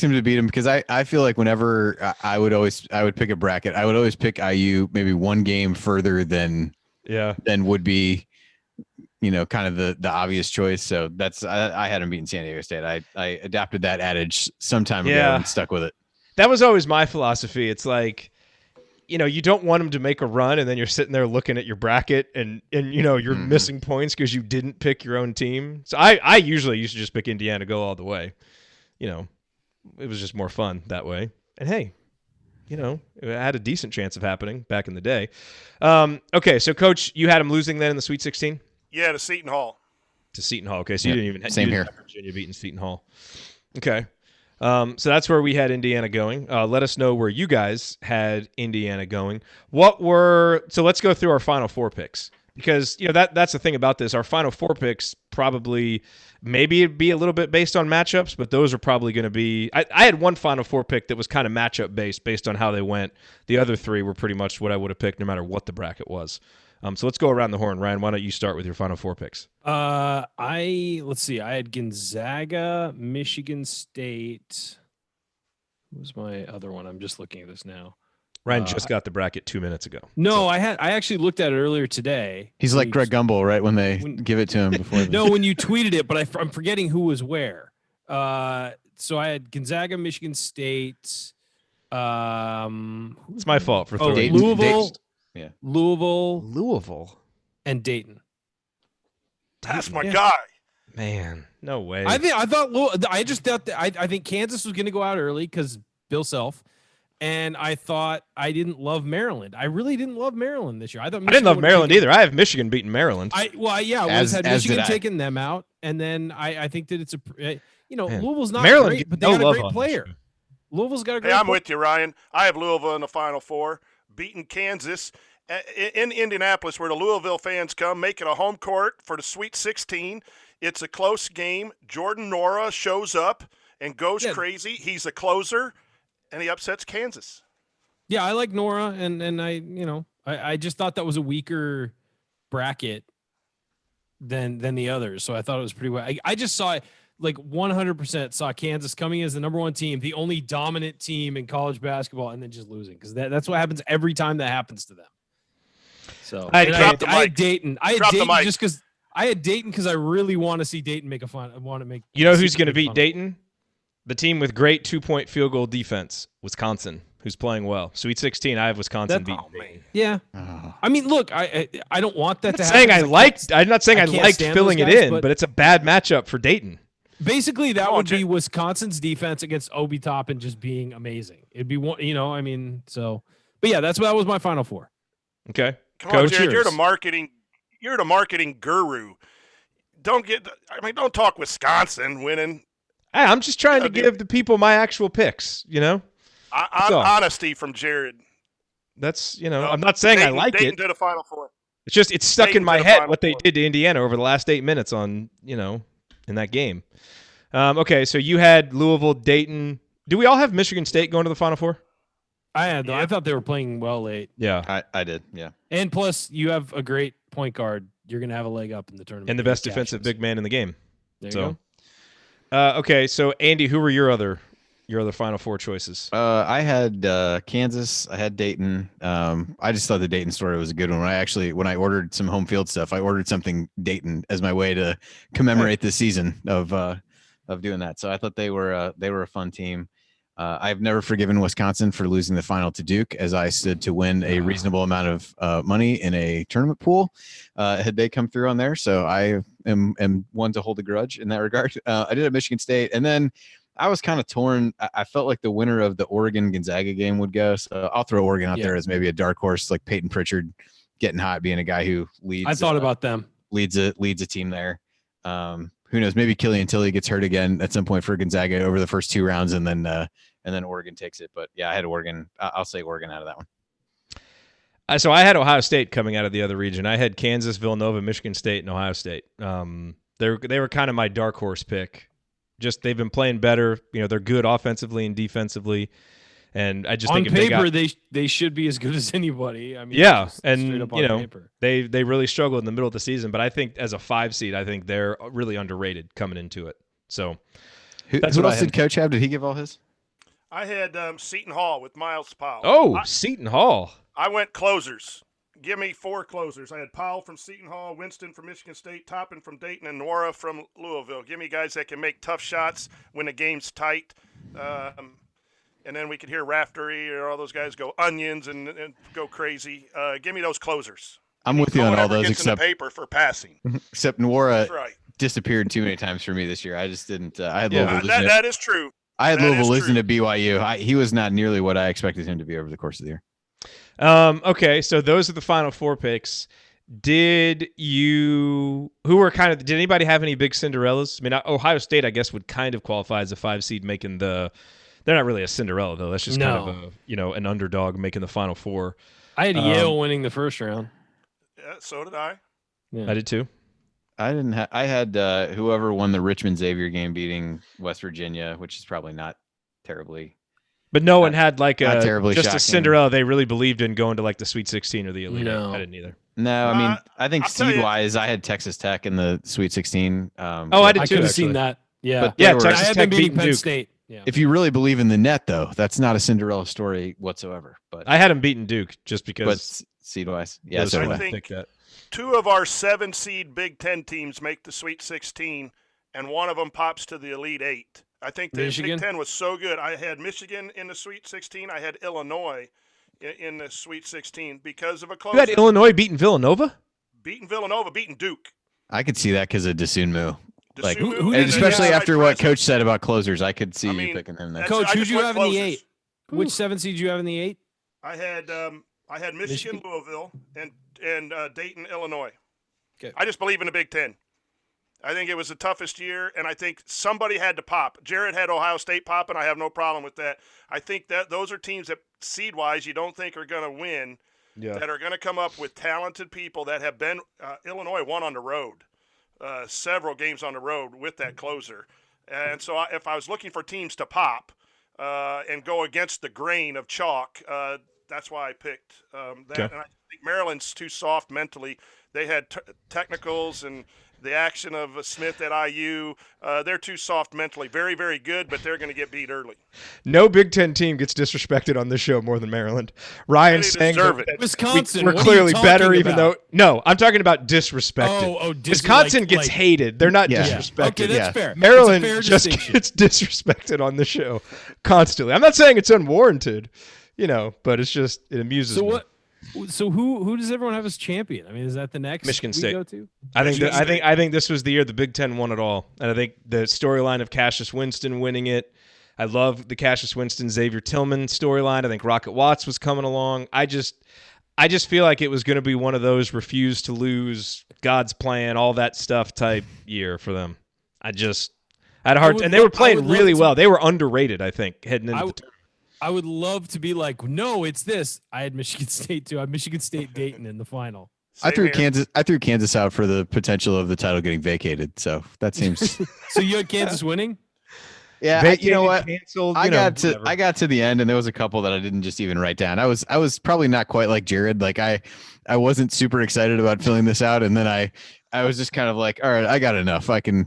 him to beat him because I feel like whenever I would pick a bracket, I would always pick IU maybe 1 game further than would be, kind of the obvious choice. So that's I had him beating San Diego State. I adapted that adage some time ago and stuck with it. That was always my philosophy. It's like, you don't want them to make a run and then you're sitting there looking at your bracket and you're missing points because you didn't pick your own team. So I usually used to just pick Indiana, go all the way. It was just more fun that way. And hey, it had a decent chance of happening back in the day. Okay, so Coach, you had them losing then in the Sweet 16? Yeah, to Seton Hall. To Seton Hall. Okay, so Yep. you didn't Same here. have Virginia beating Seton Hall. Okay. So that's where we had Indiana going. Let us know where you guys had Indiana going. So let's go through our Final Four picks, because that's the thing about this. Our Final Four picks probably maybe it'd be a little bit based on matchups, but those are probably going to be. I had one Final Four pick that was kind of matchup based on how they went. The other three were pretty much what I would have picked no matter what the bracket was. So let's go around the horn. Ryan, why don't you start with your Final Four picks? Let's see. I had Gonzaga, Michigan State. What was my other one? I'm just looking at this now. Ryan just got the bracket 2 minutes ago. No, I actually looked at it earlier today. He's like Greg Gumbel, right? When they give it to him before. No, when you tweeted it, but I'm forgetting who was where. So I had Gonzaga, Michigan State. It's my fault for throwing Louisville. Yeah. Louisville, and Dayton. That's my guy. Man, no way. I think Kansas was going to go out early because Bill Self, and I thought I didn't love Maryland. I really didn't love Maryland this year. I didn't love Maryland either. I have Michigan beating Maryland. I had Michigan taking them out, and then I think that it's Louisville's not great, but they got a great player. Louisville's got a great. I'm with you, Ryan. I have Louisville in the Final Four, beating Kansas in Indianapolis, where the Louisville fans come, make it a home court for the Sweet 16. It's a close game. Jordan Nora shows up and goes crazy. He's a closer, and he upsets Kansas. Yeah, I like Nora, and I just thought that was a weaker bracket than the others, so I thought it was pretty well. I just saw it. Like 100% saw Kansas coming as the number one team, the only dominant team in college basketball, and then just losing, because that's what happens every time that happens to them. So I had Dayton. I had Dayton because I really want to see Dayton make a fun. I want to make. You know who's going to beat Dayton? The team with great 2-point field goal defense, Wisconsin, who's playing well. Sweet 16, I have Wisconsin beating Dayton. Yeah. I mean, look, I don't want that to happen. I'm not saying I liked filling it in, but it's a bad matchup for Dayton. Basically, that would be Wisconsin's defense against Obi Toppin just being amazing. It'd be one, but yeah, that was my Final Four. Okay. Come on, Jerod, you're the marketing guru. Don't talk Wisconsin winning. Hey, I'm just trying to give the people my actual picks, Honesty from Jerod. That's, I'm not saying I like Dayton it. Did a Final Four. It's just, it's stuck in my head what they did to Indiana over the last 8 minutes in that game. Okay, so you had Louisville, Dayton. Do we all have Michigan State going to the Final Four? I had though. I thought they were playing well late. Yeah, I did. Yeah, and plus you have a great point guard. You're gonna have a leg up in the tournament. And the best defensive big man in the game. There you go. Okay, so Andy, who were your other Final Four choices? I had Kansas. I had Dayton. I just thought the Dayton story was a good one. When I ordered some home field stuff, I ordered something Dayton as my way to commemorate the season of doing that. So I thought they were a fun team. I've never forgiven Wisconsin for losing the final to Duke, as I stood to win a reasonable amount of money in a tournament pool had they come through on there. So I am one to hold a grudge in that regard. I did at Michigan State, and then I was kind of torn. I felt like the winner of the Oregon-Gonzaga game would go. So I'll throw Oregon out there as maybe a dark horse, like Peyton Pritchard getting hot, being a guy who leads. I thought about them. Leads a team there. Who knows? Maybe Killian Tilly gets hurt again at some point for Gonzaga over the first 2 rounds, and then Oregon takes it. But yeah, I had Oregon. I'll say Oregon out of that one. So I had Ohio State coming out of the other region. I had Kansas, Villanova, Michigan State, and Ohio State. They were kind of my dark horse pick. Just they've been playing better. They're good offensively and defensively, and I just think on paper they should be as good as anybody. I mean, yeah, and they really struggled in the middle of the season. But I think as a 5 seed, I think they're really underrated coming into it. So who else did Coach have? Did he give all his? I had Seton Hall with Miles Powell. Oh, Seton Hall. I went closers. Give me 4 closers. I had Powell from Seton Hall, Winston from Michigan State, Toppin from Dayton, and Nora from Louisville. Give me guys that can make tough shots when the game's tight. And then we could hear Raftery or all those guys go onions and go crazy. Give me those closers. I'm with you on all those except in the paper for passing. Except Nora disappeared too many times for me this year. I just didn't. I had Louisville. That is true. I had Louisville losing to BYU. He was not nearly what I expected him to be over the course of the year. Okay, so those are the Final Four picks. Did anybody have any big Cinderellas? I mean, Ohio State, I guess, would kind of qualify as a 5 seed making they're not really a Cinderella though. That's just kind of an underdog making the Final Four. I had Yale winning the first round. Yeah, so did I. Yeah. I did too. I didn't have. I had whoever won the Richmond Xavier game beating West Virginia, which is probably not terribly. But no one had like just shocking. a Cinderella they really believed in going to like the Sweet 16 or the Elite Eight. I didn't either. No, I mean, I think seed-wise, I had Texas Tech in the Sweet 16. I did too. I could have seen that. Yeah, Texas Tech beating Penn Duke. State. Yeah. If you really believe in the net, though, that's not a Cinderella story whatsoever. But I had him beating Duke just because. But seed-wise, yeah. I think 2 of our 7 seed Big Ten teams make the Sweet 16, and one of them pops to the Elite Eight. I think the Big Ten was so good. I had Michigan in the Sweet 16. I had Illinois in the Sweet 16 because of a close. You had Illinois beating Villanova? Beating Duke. I could see that because of DeSunmu. Like, Who and especially after what Coach said about closers, I could see you picking him there. Coach, who'd you have in the 8? Which 7 seed did you have in the 8? I had Michigan, Louisville, and Dayton, Illinois. Okay. I just believe in the Big Ten. I think it was the toughest year, and I think somebody had to pop. Jerod had Ohio State pop, and I have no problem with that. I think that those are teams that seed-wise you don't think are going to win, that are going to come up with talented people that have been Illinois won on the road, several games on the road with that closer. And so if I was looking for teams to pop and go against the grain of chalk, that's why I picked that. Okay. And I think Maryland's too soft mentally. They had technicals and the action of Smith at IU. They're too soft mentally. Very, very good, but they're going to get beat early. No Big Ten team gets disrespected on this show more than Maryland. Ryan saying Wisconsin. We're clearly better, even though no, I'm talking about disrespected. Wisconsin gets hated. They're not disrespected. Okay, that's fair. Maryland just gets disrespected on the show constantly. I'm not saying it's unwarranted, but it's just it amuses me. So who does everyone have as champion? I mean, is that the next Michigan State? Go to? I think this was the year the Big Ten won it all, and I think the storyline of Cassius Winston winning it. I love the Cassius Winston Xavier Tillman storyline. I think Rocket Watts was coming along. I just feel like it was going to be one of those refuse to lose, God's plan, all that stuff type year for them. I had a hard, and they were playing really well. They were underrated, I think, heading into the tournament. I would love to be like, no, it's this. I had Michigan State too. I had Michigan State Dayton in the final. I threw Kansas out for the potential of the title getting vacated. So that seems. So you had Kansas winning? Yeah, vacated, you know what? Canceled, I got to the end, and there was a couple that I didn't just even write down. I was probably not quite like Jerod. Like I wasn't super excited about filling this out, and then I was just kind of like, all right, I got enough. I can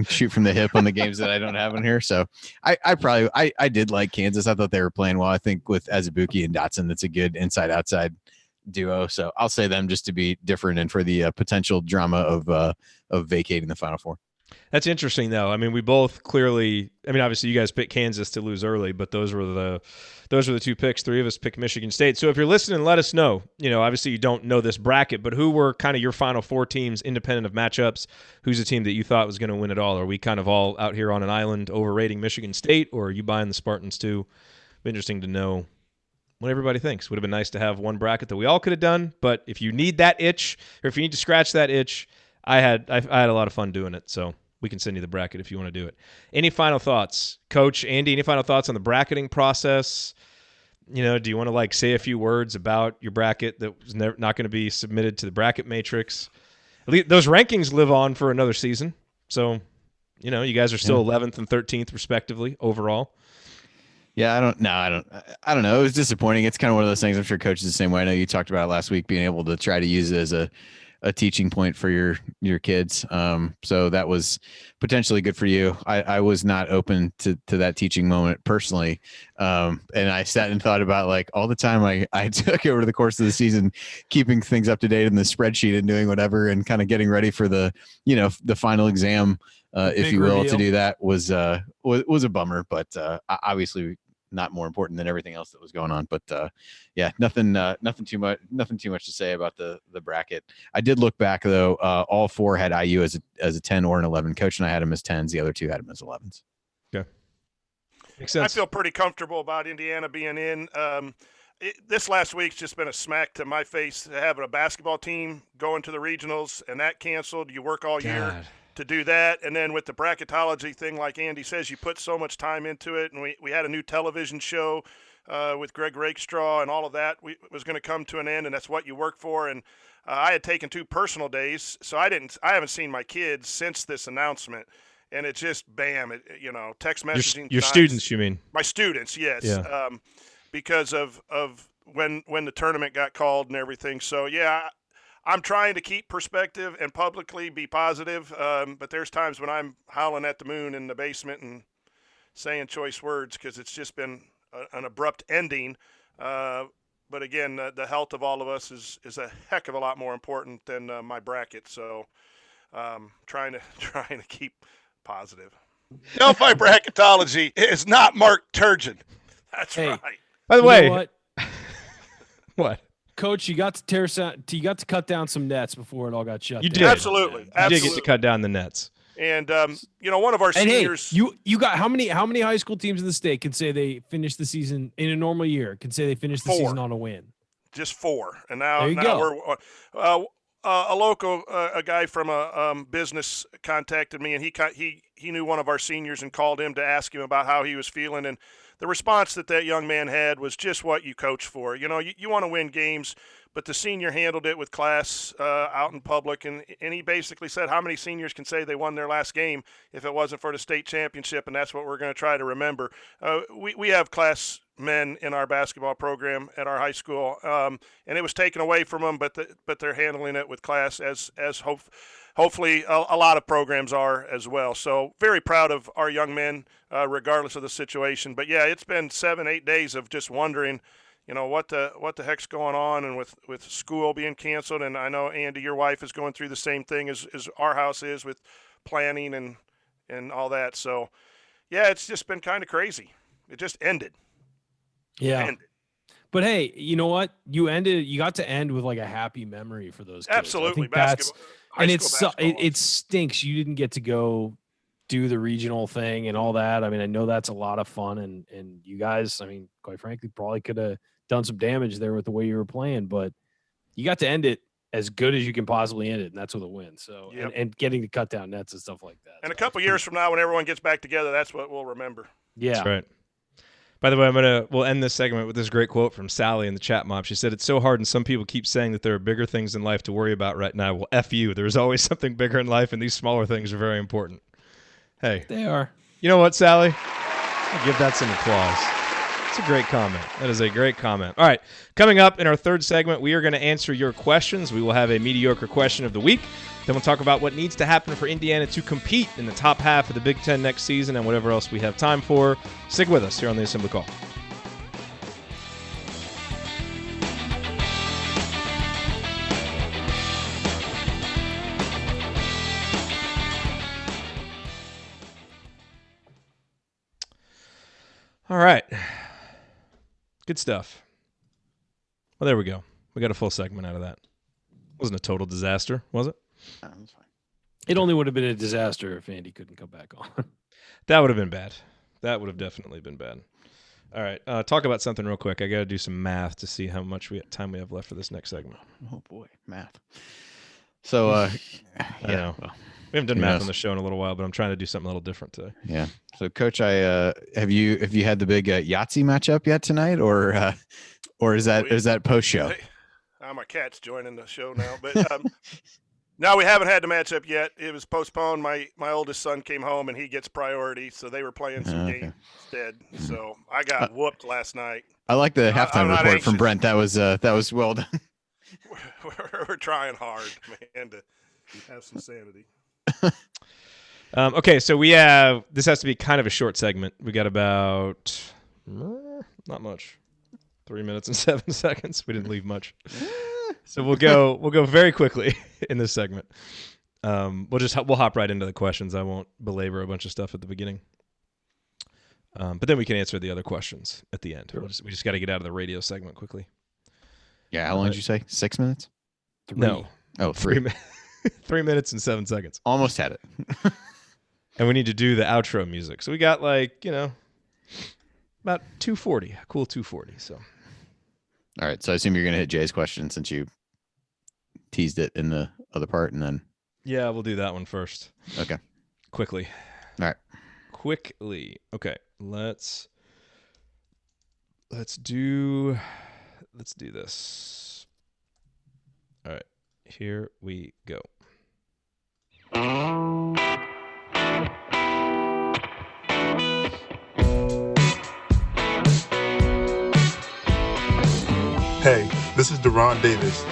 shoot from the hip on the games that I don't have in here. So I did like Kansas. I thought they were playing well. I think with Azubuike and Dotson, that's a good inside-outside duo. So I'll say them just to be different and for the potential drama of vacating the Final Four. That's interesting, though. I mean, we both clearly. I mean, obviously, you guys picked Kansas to lose early, but those were the 2 picks. 3 of us picked Michigan State. So if you're listening, let us know. Obviously, you don't know this bracket, but who were kind of your Final Four teams, independent of matchups? Who's the team that you thought was going to win it all? Are we kind of all out here on an island overrating Michigan State, or are you buying the Spartans too? Be interesting to know what everybody thinks. Would have been nice to have one bracket that we all could have done, but if you need that itch, or if you need to scratch that itch, I had a lot of fun doing it, so we can send you the bracket if you want to do it. Any final thoughts? Coach, Andy, any final thoughts on the bracketing process? Do you want to say a few words about your bracket that was not going to be submitted to the bracket matrix? At least those rankings live on for another season. So, you guys are still 11th and 13th respectively overall. Yeah, I don't know. It was disappointing. It's kind of one of those things. I'm sure Coach is the same way. I know you talked about it last week, being able to try to use it as a teaching point for your kids. So that was potentially good for you. I was not open to that teaching moment personally. And I sat and thought about all the time I took over the course of the season, keeping things up to date in the spreadsheet and doing whatever, and kind of getting ready for the final exam, if you will, to do that was a bummer, but obviously not more important than everything else that was going on. But nothing too much to say about the bracket. I did look back though. All 4 had IU as a 10 or an 11. Coach and I had them as 10s. The other 2 had them as 11s. Okay. Makes sense. I feel pretty comfortable about Indiana being in. this last week's just been a smack to my face, having a basketball team going to the regionals and that canceled. You work all year to do that. And then with the bracketology thing, like Andy says, you put so much time into it. And we had a new television show with Greg Rakestraw, and all of that was going to come to an end, and that's what you work for. And I had taken 2 personal days, so I haven't seen my kids since this announcement. And it just, bam, text messaging. Your students, you mean? My students, yes. Yeah. Because of when the tournament got called and everything. So, yeah, I'm trying to keep perspective and publicly be positive. But there's times when I'm howling at the moon in the basement and saying choice words because it's just been an abrupt ending. But again, the health of all of us is a heck of a lot more important than my bracket. So trying to keep positive. Delphi bracketology is not Mark Turgeon. That's right. By the way, what? What? Coach, you got to cut down some nets before it all got shut. You down. did. Absolutely. You did get to cut down the nets. And one of our seniors. Hey, you got how many high school teams in the state can say they finished the season in a normal year? Can say they finished the 4. season on a win? Just 4. And now there you go. We're a local a guy from a business contacted me, and he knew one of our seniors and called him to ask him about how he was feeling. And the response that young man had was just what you coach for. You want to win games, but the senior handled it with class out in public, and he basically said how many seniors can say they won their last game if it wasn't for the state championship, and that's what we're going to try to remember. We have class men in our basketball program at our high school, and it was taken away from them, but they're handling it with class as hopefully a lot of programs are as well. So very proud of our young men, regardless of the situation. But yeah, it's been 7-8 days of just wondering, what the heck's going on, and with school being canceled. And I know, Andy, your wife is going through the same thing as our house is with planning and all that. So yeah, it's just been kind of crazy. It just ended. Yeah. But hey, you know what? You got to end with like a happy memory for those kids. Absolutely. Basketball. And it stinks you didn't get to go do the regional thing and all that. I mean, I know that's a lot of fun, and you guys, I mean, quite frankly, probably could have done some damage there with the way you were playing, but you got to end it as good as you can possibly end it, and that's with a win. So, yep. and getting to cut down nets and stuff like that. And a couple years from now, when everyone gets back together, that's what we'll remember. Yeah. That's right. By the way, we'll end this segment with this great quote from Sally in the chat mob. She said, "It's so hard, and some people keep saying that there are bigger things in life to worry about right now. Well, F you. There's always something bigger in life, and these smaller things are very important." Hey. They are. You know what, Sally? I'll give that some applause. It's a great comment. That is a great comment. All right. Coming up in our third segment, we are going to answer your questions. We will have a mediocre question of the week. Then we'll talk about what needs to happen for Indiana to compete in the top half of the Big Ten next season and whatever else we have time for. Stick with us here on the Assembly Call. All right. Good stuff. Well, there we go. We got a full segment out of that. Wasn't a total disaster, was it? That's fine. It only would have been a disaster if Andy couldn't come back on. That would have been bad. That would have definitely been bad. All right. Talk about something real quick. I got to do some math to see how much time we have left for this next segment. Oh, boy. Math. So, I know. Well, we haven't done math on the show in a little while, but I'm trying to do something a little different today. Yeah. So, Coach, have you had the big Yahtzee matchup yet tonight, or is that post show? My cat's joining the show now, but no, we haven't had the matchup yet. It was postponed. My oldest son came home and he gets priority, so they were playing some games instead. So I got whooped last night. I like the halftime report from Brent. That was well done. We're trying hard, man, to have some sanity. Okay, so this has to be kind of a short segment. We got about not much, 3 minutes and 7 seconds. We didn't leave much, so we'll go very quickly in this segment. We'll hop right into the questions. I won't belabor a bunch of stuff at the beginning, but then we can answer the other questions at the end. We just got to get out of the radio segment quickly. Yeah, how long did you say? 6 minutes? 3. No. Oh, 3. 3 minutes and 7 seconds. Almost had it. And we need to do the outro music. So we got about 240, a cool 240. So All right. So I assume you're going to hit Jay's question since you teased it in the other part, and then. Yeah, we'll do that one first. Okay. Quickly. All right. Quickly. Okay. Let's do this. All right. Here we go. Hey, this is Deron Davis.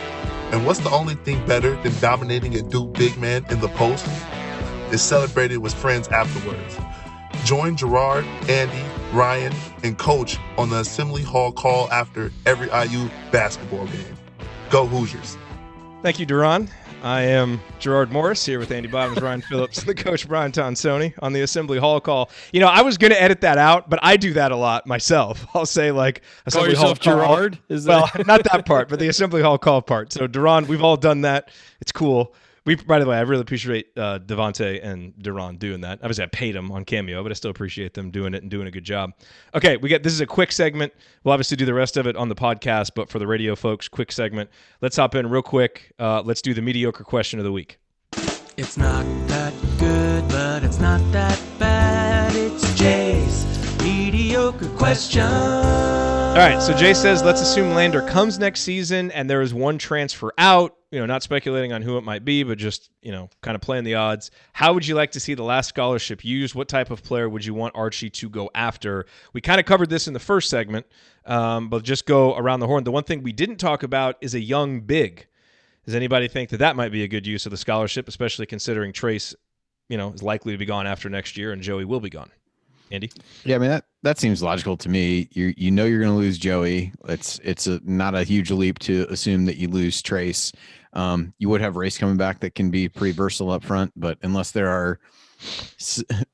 And what's the only thing better than dominating a Duke big man in the post? Is celebrating with friends afterwards. Join Jerod, Andy, Ryan, and Coach on the Assembly Hall call after every IU basketball game. Go Hoosiers. Thank you, Deron. I am Gerard Morris here with Andy Bobbins, Ryan Phillips, and the coach Brian Tonsoni on the Assembly Hall call. You know, I was going to edit that out, but I do that a lot myself. I'll say like Assembly Hall call. Gerard? Well, not that part, but the Assembly Hall call part. So Deron, we've all done that. It's cool. By the way, I really appreciate Devontae and Deron doing that. Obviously, I paid them on Cameo, but I still appreciate them doing it and doing a good job. Okay, this is a quick segment. We'll obviously do the rest of it on the podcast, but for the radio folks, quick segment. Let's hop in real quick. Let's do the mediocre question of the week. It's not that good, but it's not that bad. It's Jay's mediocre question. All right, so Jay says, let's assume Lander comes next season and there is one transfer out. You know, not speculating on who it might be, but just, you know, kind of playing the odds. How would you like to see the last scholarship used? What type of player would you want Archie to go after? We kind of covered this in the first segment, but just go around the horn. The one thing we didn't talk about is a young big. Does anybody think that might be a good use of the scholarship, especially considering Trace, you know, is likely to be gone after next year and Joey will be gone? Andy? Yeah, I mean, that seems logical to me. You know you're going to lose Joey. It's not a huge leap to assume that you lose Trace. You would have Race coming back that can be pretty versatile up front, but unless there are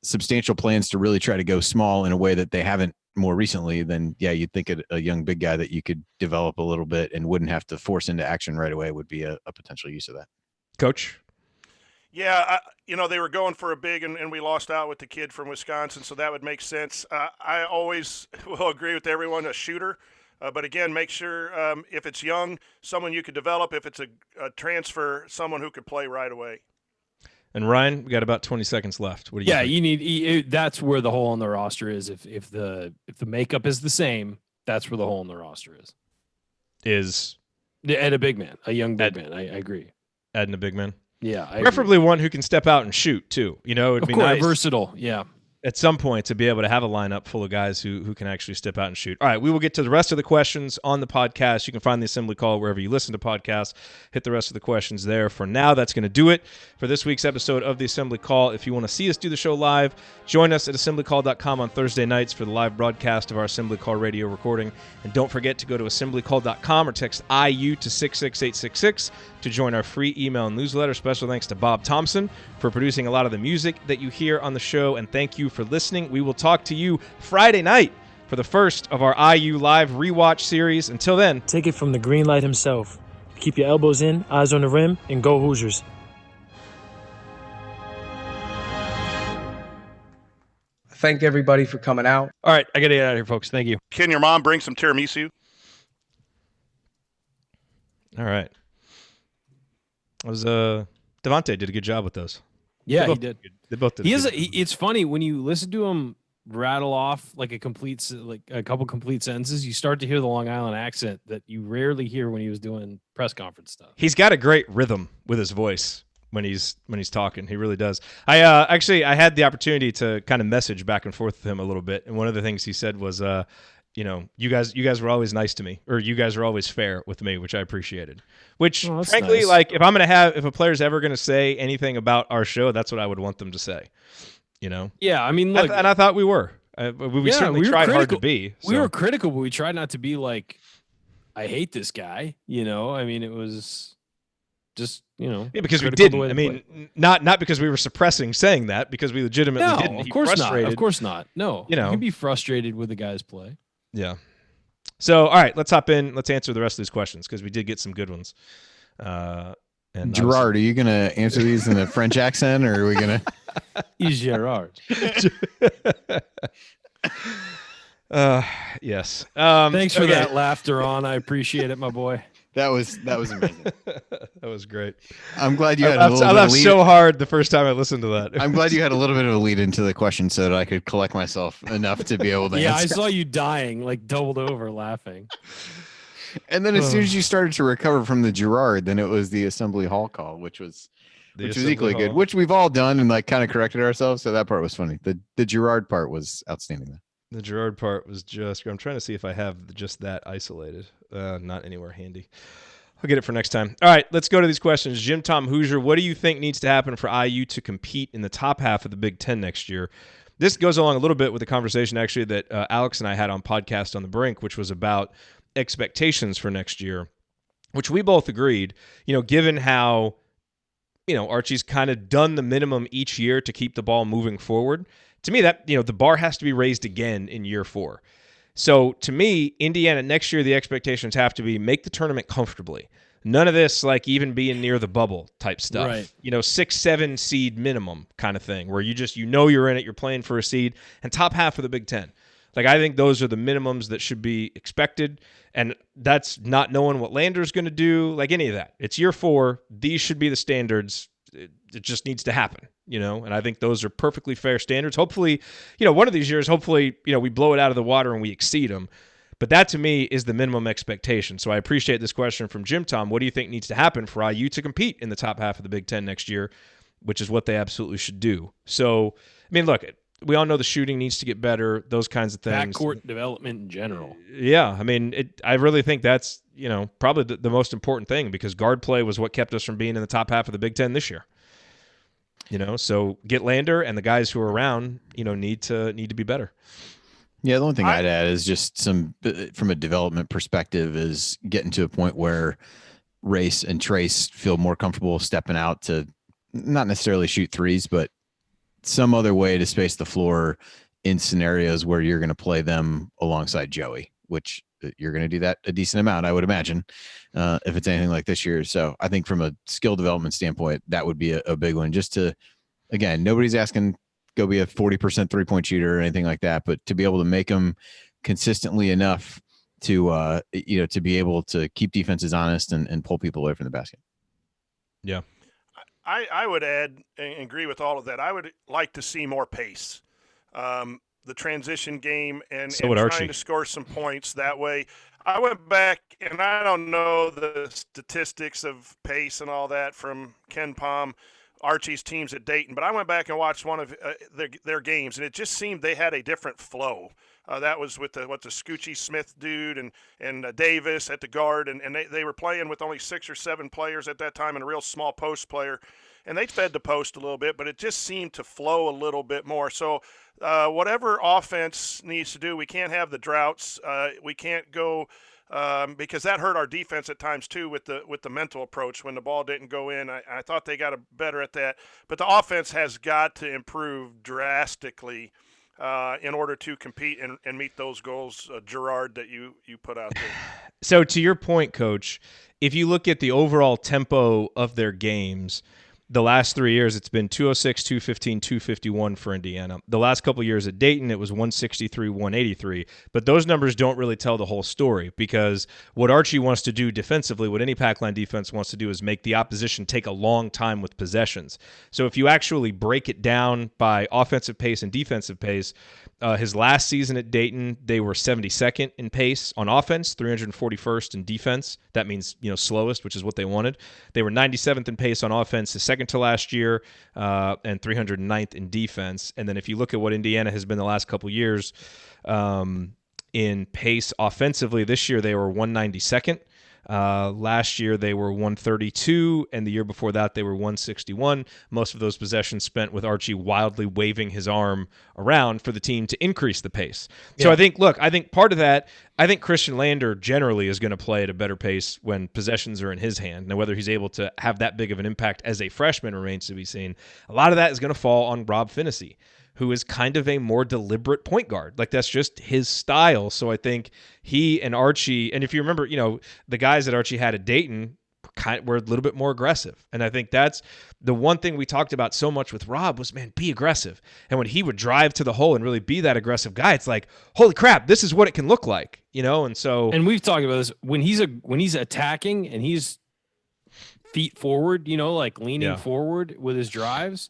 substantial plans to really try to go small in a way that they haven't more recently, then yeah, you'd think a young big guy that you could develop a little bit and wouldn't have to force into action right away would be a potential use of that. Coach? Yeah, they were going for a big, and we lost out with the kid from Wisconsin, so that would make sense. I always will agree with everyone, a shooter. But again, make sure if it's young, someone you could develop. If it's a transfer, someone who could play right away. And Ryan, we got about 20 seconds left. What do you think? You need that's where the hole in the roster is. If the makeup is the same, that's where the hole in the roster is. Is add a big man, a young big man. I agree. Adding a big man. Yeah, preferably one who can step out and shoot too. You know, it'd be nice, versatile. Yeah. At some point to be able to have a lineup full of guys who can actually step out and shoot. All right, we will get to the rest of the questions on the podcast. You can find the Assembly Call wherever you listen to podcasts. Hit the rest of the questions there. For now, that's going to do it for this week's episode of the Assembly Call. If you want to see us do the show live, join us at assemblycall.com on Thursday nights for the live broadcast of our Assembly Call radio recording. And don't forget to go to assemblycall.com or text IU to 66866 to join our free email newsletter. Special thanks to Bob Thompson for producing a lot of the music that you hear on the show, and thank you for listening. We will talk to you Friday night for the first of our IU Live rewatch series. Until then, take it from the green light himself. Keep your elbows in, eyes on the rim, and go Hoosiers. Thank everybody for coming out. All right, I got to get out of here, folks. Thank you. Can your mom bring some tiramisu? All right. That was Devontae did a good job with those. Yeah, he did. They both did. It's funny when you listen to him rattle off like a couple complete sentences. You start to hear the Long Island accent that you rarely hear when he was doing press conference stuff. He's got a great rhythm with his voice when he's talking. He really does. I had the opportunity to kind of message back and forth with him a little bit, and one of the things he said was, you guys were always nice to me, or you guys were always fair with me, which I appreciated. Which, frankly, nice. Like if a player's ever going to say anything about our show, that's what I would want them to say. You know? Yeah, I mean, look, and I thought we were. We certainly tried hard to be. So. We were critical, but we tried not to be like, I hate this guy. You know, I mean, it was just, yeah, because we didn't. I mean, not because we were suppressing saying that, because we legitimately didn't. Of course not. Of course not. No, you can be frustrated with the guy's play. Yeah. So, all right, let's hop in. Let's answer the rest of these questions because we did get some good ones. And Gerard, are you going to answer these in a French accent, or are we going to? He's Jerod. Yes. Thanks for okay. that laughter, on. I appreciate it, my boy. That was amazing. That was great. I'm glad you had I a little bit laughed of lead. so hard the first time I listened to that. I'm glad you had a little bit of a lead into the question so that I could collect myself enough to be able to Yeah, answer. I saw you dying, like doubled over laughing. And then as soon as you started to recover from the Jerod, then it was the Assembly Hall call, which was equally good, which we've all done and like kind of corrected ourselves. So that part was funny. The Jerod part was outstanding though. The Jerod part was just, I'm trying to see if I have just that isolated. Not anywhere handy. I'll get it for next time. All right, let's go to these questions. Jim Tom Hoosier, what do you think needs to happen for IU to compete in the top half of the Big Ten next year? This goes along a little bit with the conversation actually that Alex and I had on Podcast on the Brink, which was about expectations for next year, which we both agreed, given how, Archie's kind of done the minimum each year to keep the ball moving forward. To me, that, the bar has to be raised again in year 4. So to me, Indiana next year, the expectations have to be make the tournament comfortably. None of this like even being near the bubble type stuff. Right. 6-7 seed minimum kind of thing where you just, you're in it, you're playing for a seed, and top half of the Big Ten. Like, I think those are the minimums that should be expected, and that's not knowing what Lander's going to do, like any of that. It's year 4. These should be the standards. It just needs to happen, and I think those are perfectly fair standards. Hopefully, one of these years, hopefully, we blow it out of the water and we exceed them. But that, to me, is the minimum expectation. So I appreciate this question from Jim Tom. What do you think needs to happen for IU to compete in the top half of the Big Ten next year, which is what they absolutely should do? So, look, we all know the shooting needs to get better, those kinds of things. Backcourt development in general. Yeah, I really think that's, probably the most important thing because guard play was what kept us from being in the top half of the Big Ten this year. So get Lander and the guys who are around, need to be better. Yeah, the only thing I'd add is just some, from a development perspective, is getting to a point where Race and Trace feel more comfortable stepping out to not necessarily shoot threes, but some other way to space the floor in scenarios where you're going to play them alongside Joey, which you're going to do that a decent amount, I would imagine, if it's anything like this year. So I think from a skill development standpoint, that would be a big one. Just to, again, nobody's asking go be a 40% 3-point shooter or anything like that, but to be able to make them consistently enough to, to be able to keep defenses honest and pull people away from the basket. Yeah. I would add and agree with all of that. I would like to see more pace, the transition game, and trying to score some points that way. I went back, and I don't know the statistics of pace and all that from Ken Palm, Archie's teams at Dayton, but I went back and watched one of their games, and it just seemed they had a different flow. That was with the Scoochie Smith dude and Davis at the guard, and they were playing with only 6 or 7 players at that time and a real small post player. And they fed the post a little bit, but it just seemed to flow a little bit more. So whatever offense needs to do, we can't have the droughts. We can't go because that hurt our defense at times too with the mental approach when the ball didn't go in. I thought they got better at that. But the offense has got to improve drastically in order to compete and meet those goals, Jerod, that you put out there. So to your point, Coach, if you look at the overall tempo of their games, the last 3 years, it's been 206, 215, 251 for Indiana. The last couple of years at Dayton, it was 163, 183. But those numbers don't really tell the whole story because what Archie wants to do defensively, what any pack line defense wants to do is make the opposition take a long time with possessions. So if you actually break it down by offensive pace and defensive pace, his last season at Dayton, they were 72nd in pace on offense, 341st in defense. That means, slowest, which is what they wanted. They were 97th in pace on offense, the second to last year, and 309th in defense. And then if you look at what Indiana has been the last couple years in pace offensively, this year they were 192nd. Last year they were 132, and the year before that they were 161. Most of those possessions spent with Archie wildly waving his arm around for the team to increase the pace. So I think part of that, I think Khristian Lander generally is going to play at a better pace when possessions are in his hand. Now, whether he's able to have that big of an impact as a freshman remains to be seen. A lot of that is going to fall on Rob Phinisee, who is kind of a more deliberate point guard. Like, that's just his style. So I think he and Archie, and if you remember, the guys that Archie had at Dayton, we're a little bit more aggressive. And I think that's the one thing we talked about so much with Rob was, man, be aggressive. And when he would drive to the hole and really be that aggressive guy, it's like, holy crap, this is what it can look like, And so, and we've talked about this when he's attacking and he's feet forward, like leaning forward with his drives.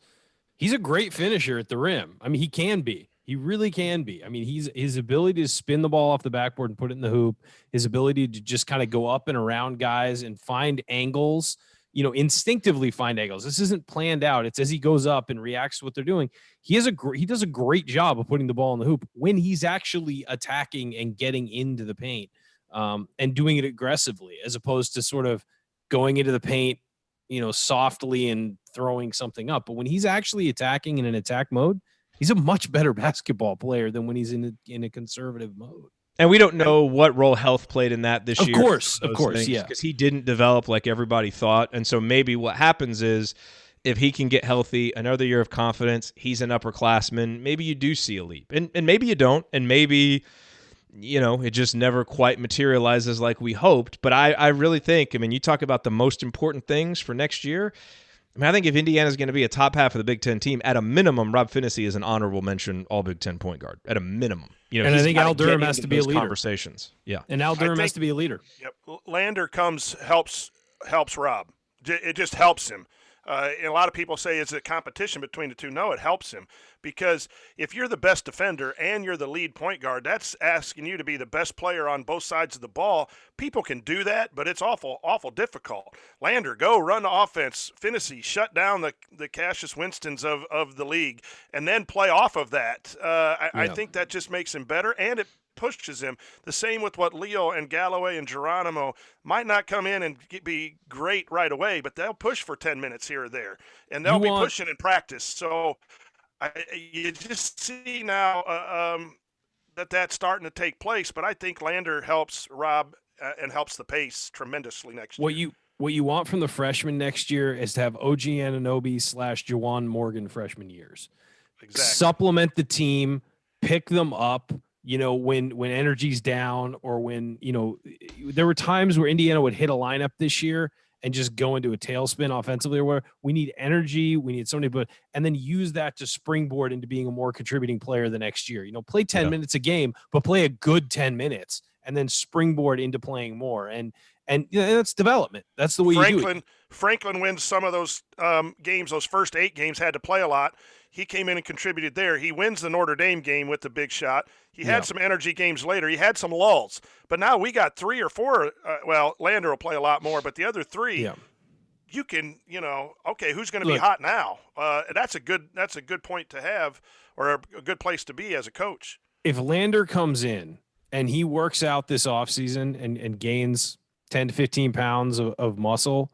He's a great finisher at the rim. I mean, he can be. He really can be. I mean, his ability to spin the ball off the backboard and put it in the hoop, his ability to just kind of go up and around guys and find angles, instinctively find angles. This isn't planned out. It's as he goes up and reacts to what they're doing. He does a great job of putting the ball in the hoop when he's actually attacking and getting into the paint, and doing it aggressively, as opposed to sort of going into the paint, softly and throwing something up. But when he's actually attacking in an attack mode, he's a much better basketball player than when he's in a conservative mode. And we don't know what role health played in that this year. Of course, yeah. Because he didn't develop like everybody thought. And so maybe what happens is if he can get healthy, another year of confidence, he's an upperclassman, maybe you do see a leap. And maybe you don't. And maybe, it just never quite materializes like we hoped. But I really think, you talk about the most important things for next year. I think if Indiana's going to be a top half of the Big Ten team, at a minimum, Rob Phinisee is an honorable mention All Big Ten point guard. At a minimum, and I think Al Durham has to be a leader. Conversations, yeah, and Al Durham has to be a leader. Yep, Lander helps Rob. It just helps him. And a lot of people say it's a competition between the two. No, it helps him, because if you're the best defender and you're the lead point guard, that's asking you to be the best player on both sides of the ball. People can do that, but it's awful difficult. Lander, go run the offense. Phinisee, shut down the Cassius Winstons of the league, and then play off of that. I think that just makes him better, and it pushes him. The same with what Leo and Galloway and Geronimo might not come in and be great right away, but they'll push for 10 minutes here or there, and they'll be pushing in practice. So you just see now that's starting to take place, but I think Lander helps Rob and helps the pace tremendously next year. What you want from the freshmen next year is to have OG Anunoby / Juwan Morgan freshman years. Exactly. Supplement the team, pick them up. When energy's down, or when, there were times where Indiana would hit a lineup this year and just go into a tailspin offensively, or where we need energy, we need somebody, and then use that to springboard into being a more contributing player the next year. Play 10 minutes a game, but play a good 10 minutes and then springboard into playing more. And that's development. That's the way you do it. Franklin wins some of those games. Those first 8 games had to play a lot. He came in and contributed there. He wins the Notre Dame game with the big shot. He had some energy games later. He had some lulls. But now we got 3 or 4. Lander will play a lot more, but the other 3, you can, okay, who's going to be hot now? That's a good point to have, or a good place to be as a coach. If Lander comes in and he works out this offseason and gains 10 to 15 pounds of muscle,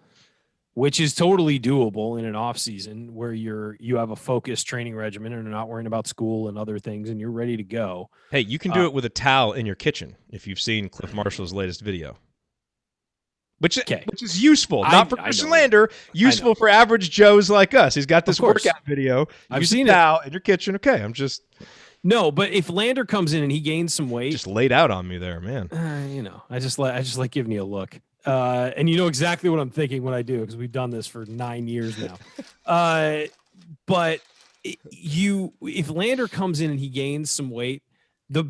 which is totally doable in an off season where you have a focused training regimen and are not worrying about school and other things, and you're ready to go. Hey, you can do it with a towel in your kitchen if you've seen Cliff Marshall's latest video. Which is useful, not for Christian Lander, useful for average Joes like us. He's got this workout video. I've seen a towel in your kitchen. Okay, No, but if Lander comes in and he gains some weight, just laid out on me there, man. I just like giving you a look. And you know exactly what I'm thinking when I do, because we've done this for 9 years now. But if Lander comes in and he gains some weight, the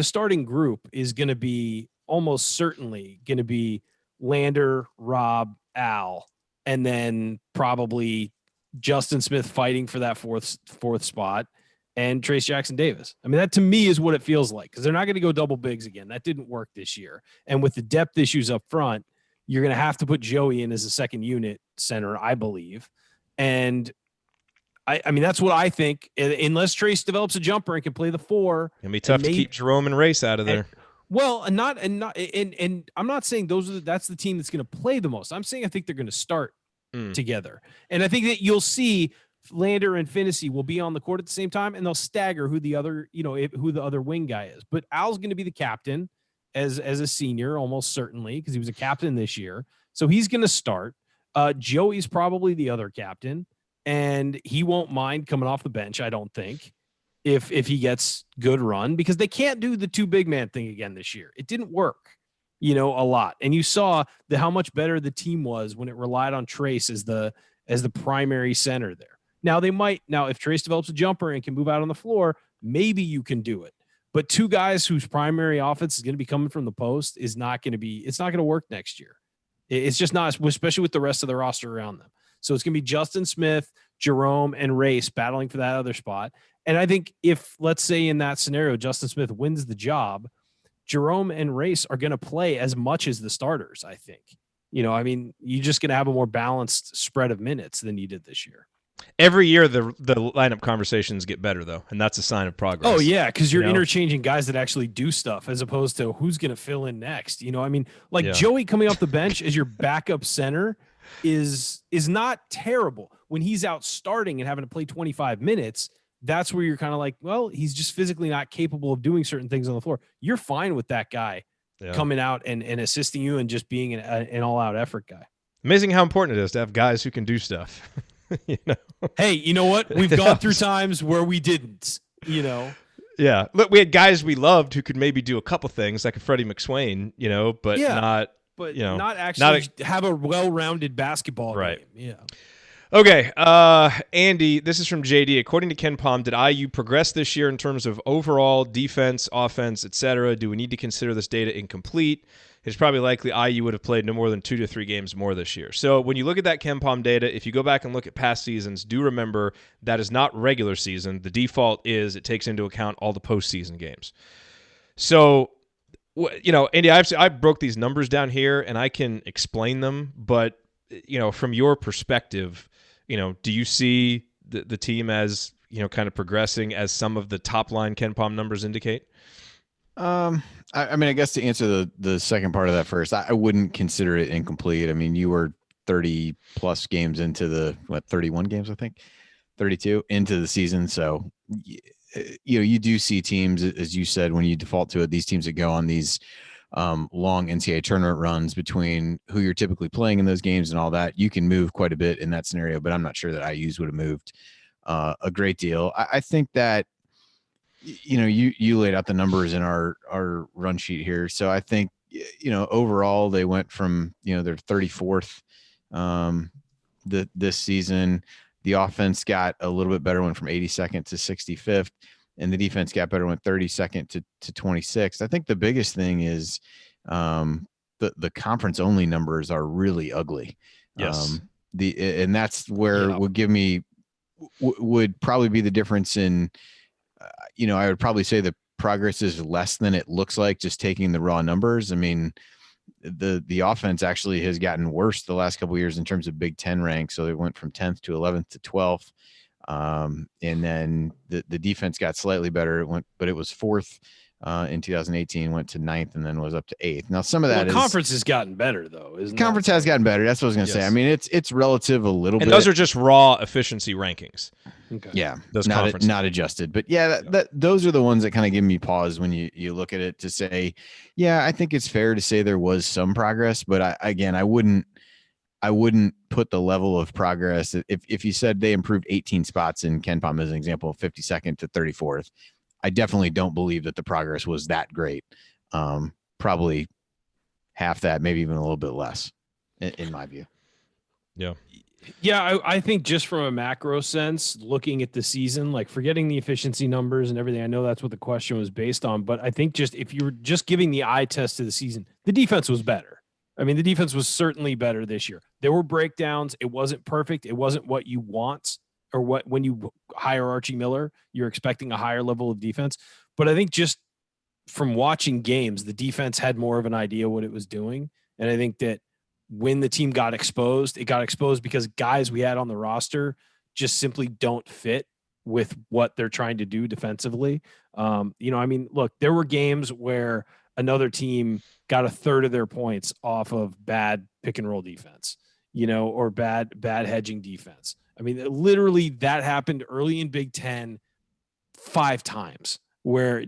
starting group is going to be almost certainly going to be Lander, Rob, Al, and then probably Justin Smith fighting for that fourth spot, and Trace Jackson Davis. I mean, that to me is what it feels like, because they're not going to go double bigs again. That didn't work this year. And with the depth issues up front, you're going to have to put Joey in as a second unit center, I believe. And I mean, that's what I think. Unless Trace develops a jumper and can play the 4. It'll be tough to keep Jerome and Race out of there. And I'm not saying that's the team that's going to play the most. I'm saying I think they're going to start together. And I think that you'll see Lander and Phinisee will be on the court at the same time, and they'll stagger who the other wing guy is. But Al's going to be the captain as a senior, almost certainly, because he was a captain this year. So he's going to start. Joey's probably the other captain, and he won't mind coming off the bench, I don't think, if he gets good run, because they can't do the 2 big man thing again this year. It didn't work. a lot. And you saw how much better the team was when it relied on Trace as the primary center there. Now if Trace develops a jumper and can move out on the floor, maybe you can do it. But two guys whose primary offense is going to be coming from the post it's not going to work next year. It's just not, especially with the rest of the roster around them. So it's going to be Justin Smith, Jerome, and Race battling for that other spot. And I think if, let's say in that scenario, Justin Smith wins the job, Jerome and Race are going to play as much as the starters, I think. You're just going to have a more balanced spread of minutes than you did this year. Every year, the lineup conversations get better, though, and that's a sign of progress. Oh, yeah, because you're interchanging guys that actually do stuff as opposed to who's going to fill in next. Joey coming off the bench as your backup center is not terrible. When he's out starting and having to play 25 minutes, that's where you're kind of like, well, he's just physically not capable of doing certain things on the floor. You're fine with that guy coming out and assisting you and just being an all-out effort guy. Amazing how important it is to have guys who can do stuff. Hey, you know what? We've gone through times where we didn't, Yeah. Look, we had guys we loved who could maybe do a couple things, like a Freddie McSwain, but not actually have a well-rounded basketball game. Yeah. Okay, Andy, this is from JD. According to Ken Palm, did IU progress this year in terms of overall defense, offense, etc.? Do we need to consider this data incomplete? It's probably likely IU would have played no more than 2 to 3 games more this year. So when you look at that Ken Palm data, if you go back and look at past seasons, do remember that is not regular season. The default is it takes into account all the postseason games. So, Andy, I broke these numbers down here, and I can explain them. But, from your perspective, do you see the team as, kind of progressing as some of the top-line Ken Palm numbers indicate? I guess to answer the second part of that first, I wouldn't consider it incomplete. I mean, you were 30 plus games into 31 games, I think, 32 into the season. So, you do see teams, as you said, when you default to it, these teams that go on these long NCAA tournament runs between who you're typically playing in those games and all that, you can move quite a bit in that scenario, but I'm not sure that IU's would have moved a great deal. I think that, you laid out the numbers in our run sheet here. So I think, overall they went from, their 34th this season. The offense got a little bit better, went from 82nd to 65th, and the defense got better, went 32nd to 26th. I think the biggest thing is the conference only numbers are really ugly. Yes. And that's where would probably be the difference in, I would probably say the progress is less than it looks like just taking the raw numbers. I mean, the offense actually has gotten worse the last couple of years in terms of Big Ten ranks. So it went from 10th to 11th to 12th. And then the defense got slightly better. But it was 4th in 2018, went to 9th, and then was up to 8th. Now, some of that conference has gotten better, though, isn't it? Conference has gotten better. That's what I was going to say. I mean, it's relative a little bit. And those are just raw efficiency rankings. Okay. Yeah, those not adjusted. But those are the ones that kind of give me pause when you look at it to say, I think it's fair to say there was some progress, but I wouldn't put the level of progress. If you said they improved 18 spots in Ken Palm as an example, 52nd to 34th, I definitely don't believe that the progress was that great. Probably half that, maybe even a little bit less, in my view. Yeah. Yeah, I think just from a macro sense, looking at the season, like forgetting the efficiency numbers and everything, I know that's what the question was based on, but I think just if you were just giving the eye test to the season, the defense was better. I mean, the defense was certainly better this year. There were breakdowns. It wasn't perfect. It wasn't what you want, or what when you hire Archie Miller, you're expecting a higher level of defense. But I think just from watching games, the defense had more of an idea what it was doing. And I think that when the team got exposed, it got exposed because guys we had on the roster just simply don't fit with what they're trying to do defensively. Look, there were games where another team got a third of their points off of bad pick and roll defense, or bad hedging defense. I mean, literally that happened early in Big Ten 5 times where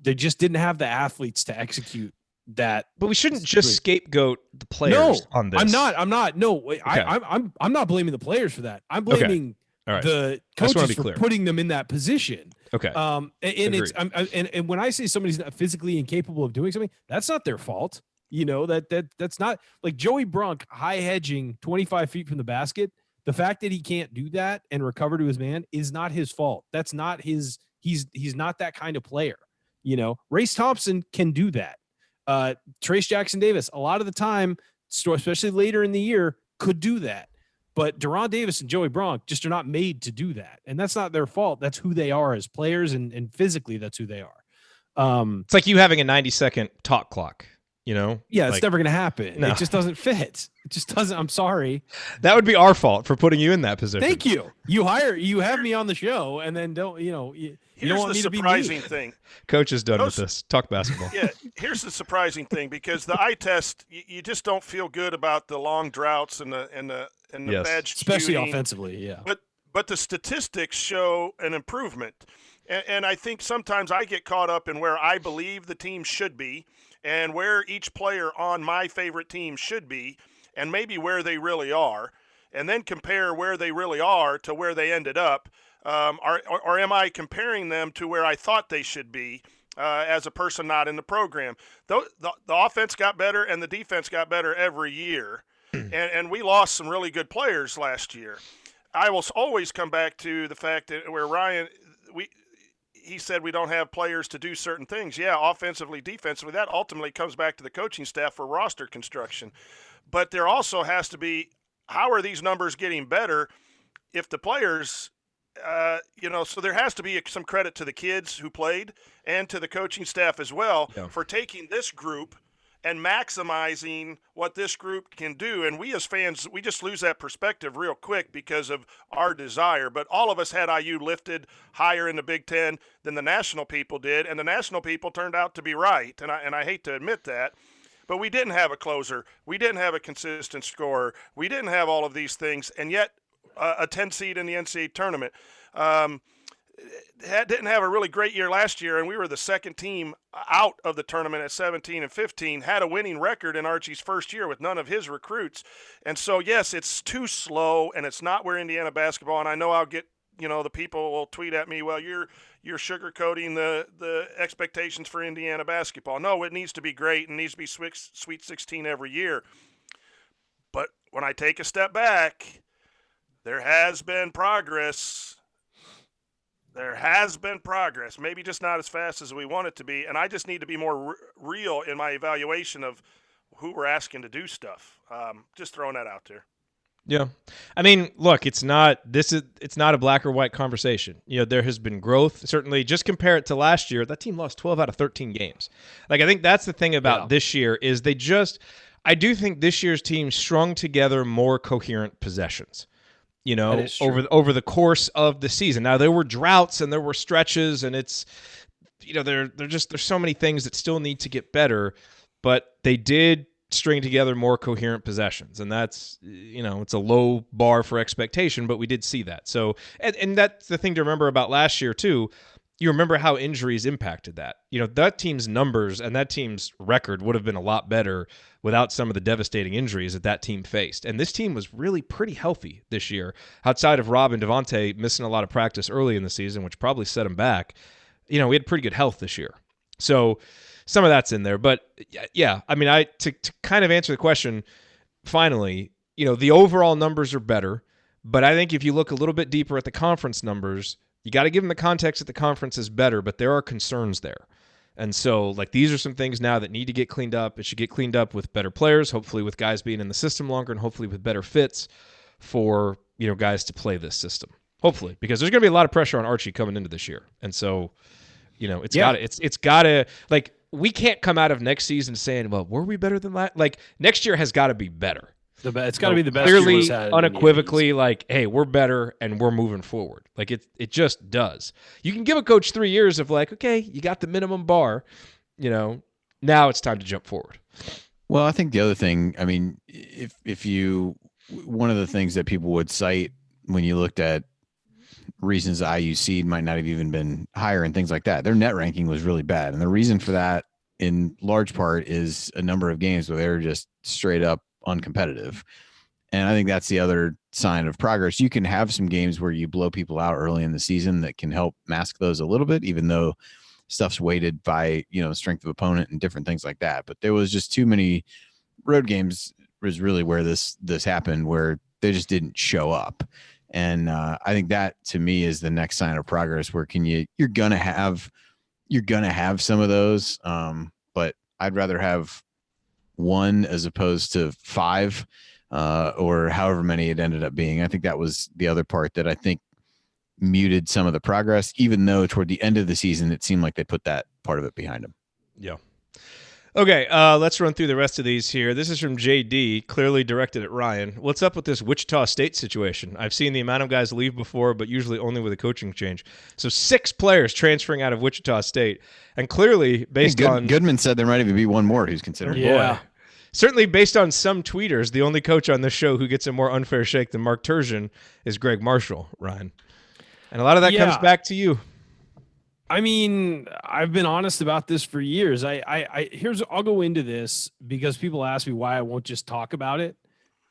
they just didn't have the athletes to execute that. But we shouldn't just scapegoat the players on this. I'm not. No, okay. I'm not blaming the players for that. I'm blaming the coaches for putting them in that position. Okay. And when I say somebody's not physically incapable of doing something, that's not their fault. That's not like Joey Brunk high hedging 25 feet from the basket. The fact that he can't do that and recover to his man is not his fault. That's not his. He's not that kind of player. Race Thompson can do that. Trace Jackson Davis, a lot of the time, especially later in the year, could do that. But Deron Davis and Joey Brunk just are not made to do that. And that's not their fault. That's who they are as players, and physically that's who they are. It's like you having a 90-second talk clock, Yeah, it's never going to happen. No. It just doesn't fit. It just doesn't. I'm sorry. That would be our fault for putting you in that position. Thank you. You have me on the show, and then don't want me to be surprising thing. Coach is done with this. Talk basketball. Yeah, here's the surprising thing, because the eye test, you just don't feel good about the long droughts and the Yes. bad especially shooting. Offensively, yeah. But the statistics show an improvement, and I think sometimes I get caught up in where I believe the team should be, and where each player on my favorite team should be, and maybe where they really are, and then compare where they really are to where they ended up. Or am I comparing them to where I thought they should be as a person not in the program? The offense got better and the defense got better every year, and we lost some really good players last year. I will always come back to the fact that where Ryan, he said we don't have players to do certain things. Yeah, offensively, defensively, that ultimately comes back to the coaching staff for roster construction. But there also has to be, how are these numbers getting better if the players – so there has to be some credit to the kids who played and to the coaching staff as well for taking this group and maximizing what this group can do. And we as fans, we just lose that perspective real quick because of our desire. But all of us had IU lifted higher in the Big Ten than the national people did, and the national people turned out to be right. And I hate to admit that. But we didn't have a closer. We didn't have a consistent scorer. We didn't have all of these things, and yet a 10 seed in the NCAA tournament. Didn't have a really great year last year, and we were the second team out of the tournament at 17-15, had a winning record in Archie's first year with none of his recruits. And so, yes, it's too slow, and it's not where Indiana basketball, and I know I'll get, the people will tweet at me, well, you're sugarcoating the expectations for Indiana basketball. No, it needs to be great and needs to be Sweet 16 every year. But when I take a step back, there has been progress. There has been progress, maybe just not as fast as we want it to be, and I just need to be more real in my evaluation of who we're asking to do stuff. Just throwing that out there. Yeah. I mean, look, it's not a black or white conversation. There has been growth. Certainly, just compare it to last year. That team lost 12 out of 13 games. Like, I think that's the thing about this year is I do think this year's team strung together more coherent possessions. Over the course of the season. Now, there were droughts and there were stretches, and it's, there's so many things that still need to get better, but they did string together more coherent possessions, and that's, it's a low bar for expectation, but we did see that. So, and that's the thing to remember about last year too. You remember how injuries impacted that. That team's numbers and that team's record would have been a lot better without some of the devastating injuries that team faced. And this team was really pretty healthy this year, outside of Rob and Devontae missing a lot of practice early in the season, which probably set them back. We had pretty good health this year. So some of that's in there. But yeah, I mean, to kind of answer the question, finally, the overall numbers are better. But I think if you look a little bit deeper at the conference numbers, you got to give them the context that the conference is better, but there are concerns there. And so, these are some things now that need to get cleaned up. It should get cleaned up with better players, hopefully with guys being in the system longer, and hopefully with better fits for, guys to play this system. Hopefully, because there's going to be a lot of pressure on Archie coming into this year. And so, it's got to, we can't come out of next season saying, well, were we better than last? Next year has got to be better. It's got to be the best. Clearly, unequivocally, hey, we're better and we're moving forward. It just does. You can give a coach 3 years of okay, you got the minimum bar. Now it's time to jump forward. Well, I think the other thing, I mean, one of the things that people would cite when you looked at reasons the IU seed might not have even been higher and things like that, their net ranking was really bad, and the reason for that, in large part, is a number of games where they were just straight up uncompetitive. And I think that's the other sign of progress. You can have some games where you blow people out early in the season that can help mask those a little bit, even though stuff's weighted by, strength of opponent and different things like that. But there was just too many road games was really where this happened, where they just didn't show up. And I think that to me is the next sign of progress, where you're going to have some of those. But I'd rather have one as opposed to 5 or however many it ended up being. I think that was the other part that I think muted some of the progress, even though toward the end of the season, it seemed like they put that part of it behind them. Yeah. Okay, let's run through the rest of these here. This is from JD, clearly directed at Ryan. What's up with this Wichita State situation? I've seen the amount of guys leave before, but usually only with a coaching change. So 6 players transferring out of Wichita State, and clearly based on... Goodman said there might even be one more who's considered. Yeah. Boy. Certainly based on some tweeters, the only coach on this show who gets a more unfair shake than Mark Turgeon is Greg Marshall, Ryan. And a lot of that comes back to you. I mean, I've been honest about this for years. I'll go into this because people ask me why I won't just talk about it.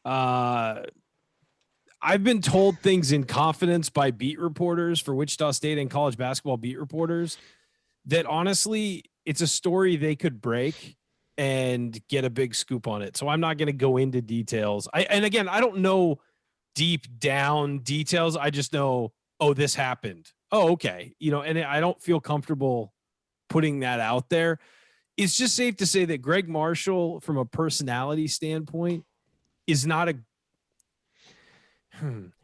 I've been told things in confidence by beat reporters for Wichita State and college basketball beat reporters that honestly, it's a story they could break and get a big scoop on it. So I'm not going to go into details. And again, I don't know deep down details. I just know, oh, this happened. Oh, okay. And I don't feel comfortable putting that out there. It's just safe to say that Greg Marshall, from a personality standpoint, is not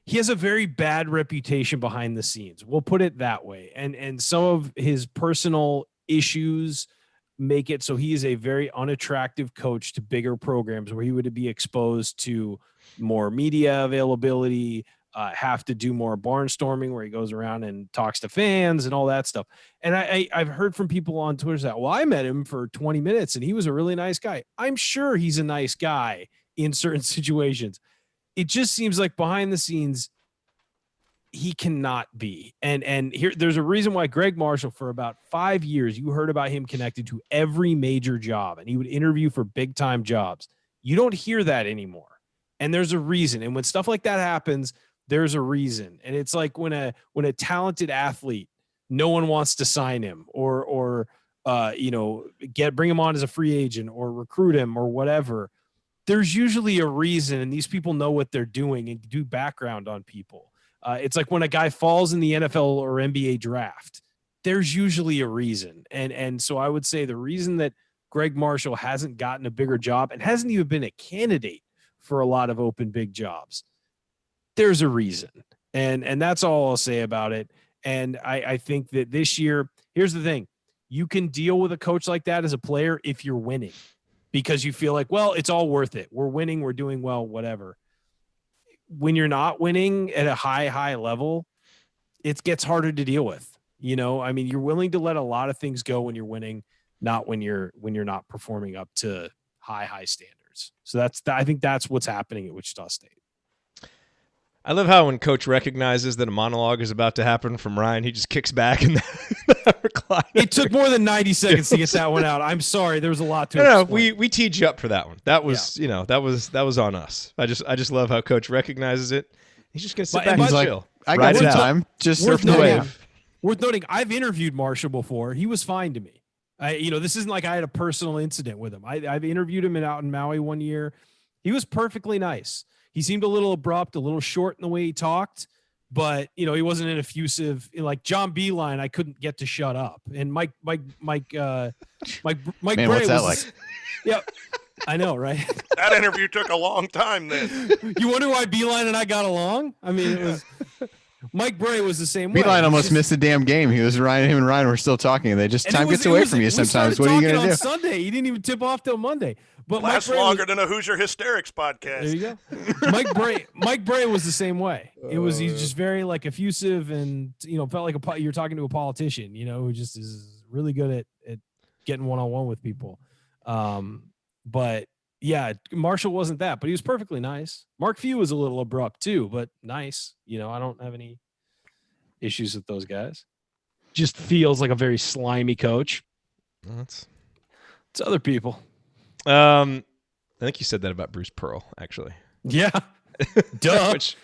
he has a very bad reputation behind the scenes. We'll put it that way. And some of his personal issues make it so he is a very unattractive coach to bigger programs where he would be exposed to more media availability, have to do more barnstorming where he goes around and talks to fans and all that stuff. And I've heard from people on Twitter that, well, I met him for 20 minutes and he was a really nice guy. I'm sure he's a nice guy in certain situations. It just seems like behind the scenes, he cannot be. And here, there's a reason why Greg Marshall, for about 5 years, you heard about him connected to every major job and he would interview for big time jobs. You don't hear that anymore. And there's a reason. And when stuff like that happens, there's a reason. And it's like when a talented athlete, no one wants to sign him or bring him on as a free agent or recruit him or whatever. There's usually a reason, and these people know what they're doing and do background on people. It's like when a guy falls in the NFL or NBA draft, there's usually a reason. And so I would say the reason that Greg Marshall hasn't gotten a bigger job and hasn't even been a candidate for a lot of open big jobs, there's a reason. And that's all I'll say about it. And I think that this year, here's the thing. You can deal with a coach like that as a player if you're winning because you feel like, well, it's all worth it. We're winning. We're doing well, whatever. When you're not winning at a high level, it gets harder to deal with. I mean, you're willing to let a lot of things go when you're winning, not when you're not performing up to high standards. So I think that's what's happening at Wichita State. I love how when Coach recognizes that a monologue is about to happen from Ryan, he just kicks back and recliner. It took more than 90 seconds to get that one out. I'm sorry, there was a lot to No, we teed you up for that one. That was, that was on us. I just love how Coach recognizes it. He's just gonna sit back and chill. I got some time. Just surf the wave. Worth noting, I've interviewed Marshall before. He was fine to me. This isn't like I had a personal incident with him. I've interviewed him out in Maui one year. He was perfectly nice. He seemed a little abrupt, a little short in the way he talked, but he wasn't an effusive like John Beeline. I couldn't get to shut up. And Mike Bray Man, Bray what's that was, like? Yeah, I know, right? That interview took a long time. Then you wonder why Beeline and I got along? I mean, it was Mike Bray was the same way. Beeline almost missed the damn game. Him and Ryan were still talking, and they just time gets away from you sometimes. What are you going to do? Sunday, he didn't even tip off till Monday. But lasts longer than a Hoosier Hysterics podcast. There you go. Mike Bray was the same way. He's just very like effusive and felt like you're talking to a politician. Who just is really good at getting one-on-one with people. But yeah, Marshall wasn't that, but he was perfectly nice. Mark Few was a little abrupt too, but nice. I don't have any issues with those guys. Just feels like a very slimy coach. It's other people. I think you said that about Bruce Pearl, actually. Yeah. Duh. Which,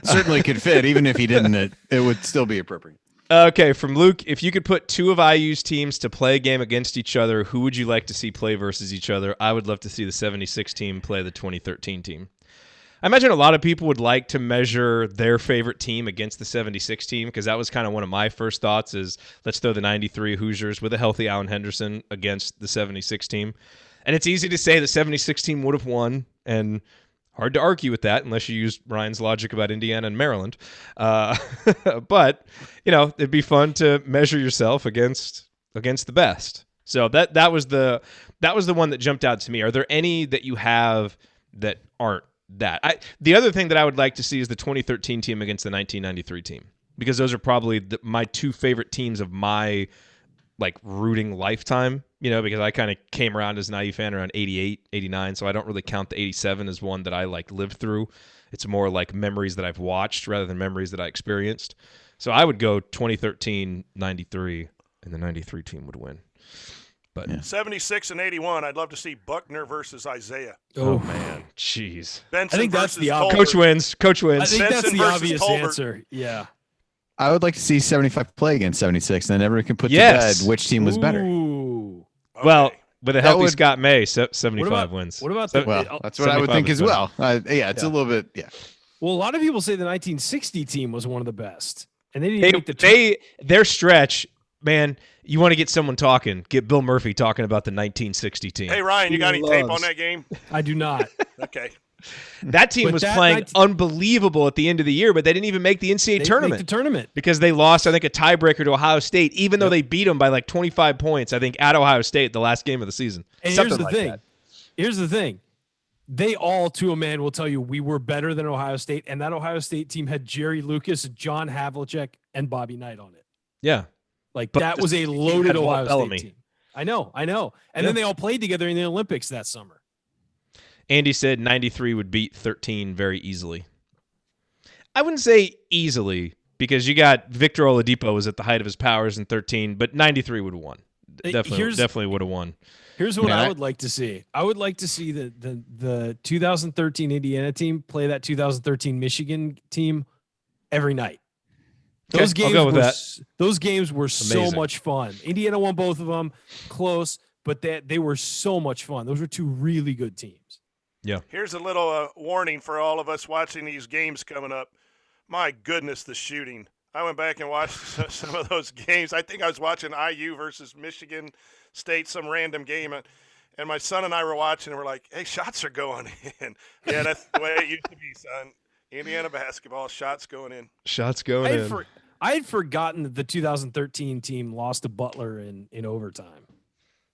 certainly could fit. Even if he didn't, it would still be appropriate. Okay, from Luke, if you could put two of IU's teams to play a game against each other, who would you like to see play versus each other? I would love to see the 76 team play the 2013 team. I imagine a lot of people would like to measure their favorite team against the 76 team, because that was kind of one of my first thoughts is let's throw the 93 Hoosiers with a healthy Allen Henderson against the 76 team. And it's easy to say the 76 team would have won, and hard to argue with that unless you use Ryan's logic about Indiana and Maryland. But, it'd be fun to measure yourself against the best. So that was the one that jumped out to me. Are there any that you have that aren't that? The other thing that I would like to see is the 2013 team against the 1993 team, because those are probably my two favorite teams of my rooting lifetime, because I kind of came around as an IU fan around 88, 89, so I don't really count the 87 as one that I lived through. It's more like memories that I've watched rather than memories that I experienced. So I would go 2013, 93, and the 93 team would win. But 76 and 81, I'd love to see Buckner versus Isaiah. Oh man, jeez. Benson I think that's the obvious. Coach wins. I think that's Benson the versus obvious Colbert. answer. Yeah. I would like to see 75 play against 76, and then everyone can put to bed which team was better. Ooh. Okay. Well, with a healthy Scott May, 75 wins. What about that's what I would think as well. It's a little bit, Well, a lot of people say the 1960 team was one of the best, and they didn't make their stretch, man. You want to get someone talking? Get Bill Murphy talking about the 1960 team. Hey Ryan, you got any tape on that game? I do not. Okay. That team was playing unbelievable at the end of the year, but they didn't even make the NCAA tournament. Because they lost, I think, a tiebreaker to Ohio State, even though they beat them by 25 points, I think, at Ohio State the last game of the season. And here's the thing. Here's the thing. They all, to a man, will tell you we were better than Ohio State, and that Ohio State team had Jerry Lucas, John Havlicek, and Bobby Knight on it. Yeah. That was a loaded Ohio State team. I know. And then they all played together in the Olympics that summer. Andy said 93 would beat 13 very easily. I wouldn't say easily, because you got Victor Oladipo was at the height of his powers in 13, but 93 would have won. Definitely would have won. Here's what I would like to see. I would like to see the 2013 Indiana team play that 2013 Michigan team every night. Those games were so much fun. Indiana won both of them, close, but they were so much fun. Those were two really good teams. Yeah. Here's a little warning for all of us watching these games coming up. My goodness, the shooting. I went back and watched some of those games. I think I was watching IU versus Michigan State, some random game, and my son and I were watching, and we're like, hey, shots are going in. Yeah, that's the way it used to be, son. Indiana basketball, shots going in. I had forgotten that the 2013 team lost to Butler in overtime.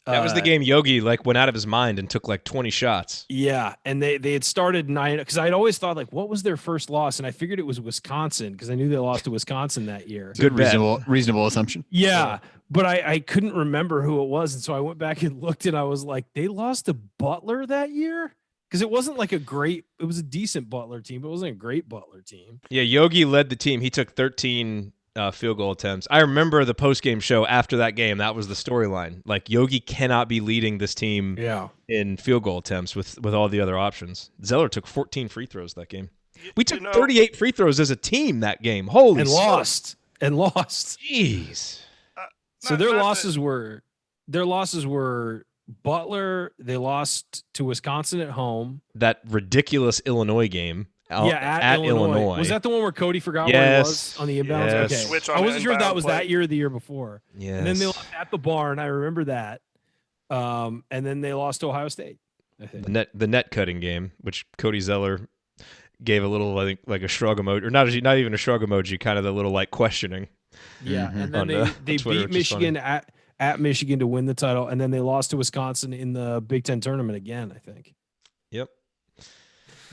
That was the game Yogi went out of his mind and took 20 shots. Yeah, and they had started 9 because I'd always thought what was their first loss, and I figured it was Wisconsin because I knew they lost to Wisconsin that year. Good, reasonable assumption. Yeah, but I couldn't remember who it was, and so I went back and looked, and I was like, they lost to Butler that year. Because it wasn't it was a decent Butler team, but it wasn't a great Butler team. Yeah, Yogi led the team. He took 13 field goal attempts. I remember the post-game show after that game. That was the storyline. Yogi cannot be leading this team in field goal attempts with all the other options. Zeller took 14 free throws that game. We took 38 free throws as a team that game. Holy and lost. Jeez. So their losses were Butler. They lost to Wisconsin at home. That ridiculous Illinois game. At Illinois. Was that the one where Cody forgot where he was on the inbounds? Yes. Okay. I wasn't sure if that was that year or the year before. Yes. And then they lost at the barn. I remember that. And then they lost to Ohio State. I think. The net cutting game, which Cody Zeller gave a little, I think, a shrug emoji, or not even a shrug emoji, kind of the little questioning. Yeah, and then they beat Michigan at Michigan to win the title, and then they lost to Wisconsin in the Big Ten tournament again, I think. Yep.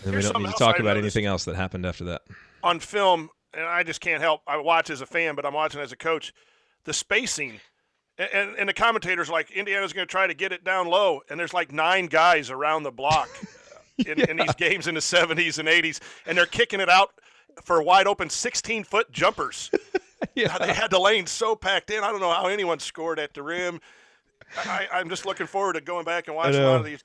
And we don't need to talk about anything else that happened after that. On film, and I just can't help, I watch as a fan, but I'm watching as a coach, the spacing. And the commentators Indiana's going to try to get it down low, and there's 9 guys around the block in these games in the 70s and 80s, and they're kicking it out for wide open 16-foot jumpers. Yeah. They had the lane so packed in. I don't know how anyone scored at the rim. I'm just looking forward to going back and watching a lot of these.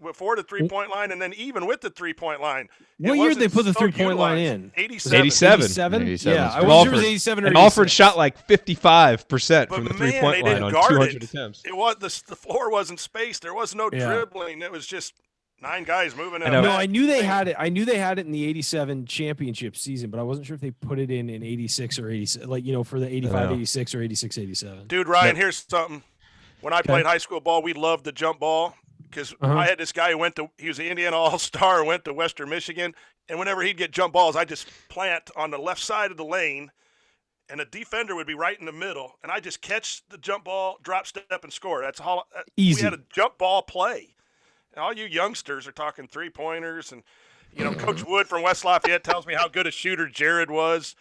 before the three-point line, and then even with the three-point line. What year did they put the three-point line in? 87. 87. Yeah, I wasn't sure it was 87 or 86. And Alford shot like 55% from the three-point line on 200 attempts. It was the floor wasn't spaced. There was no dribbling. It was just 9 guys moving. I knew they had it. I knew they had it in the 87 championship season, but I wasn't sure if they put it in 86 or 87, like, for the 85, 86 or 86, 87. Dude, Ryan, here's something. When I played high school ball, we loved the jump ball because I had this guy who he was an Indiana All-Star, went to Western Michigan, and whenever he'd get jump balls, I just plant on the left side of the lane, and a defender would be right in the middle, and I just catch the jump ball, drop step, and score. That's how easy. We had a jump ball play. And all you youngsters are talking three-pointers, and Coach Wood from West Lafayette tells me how good a shooter Jerod was.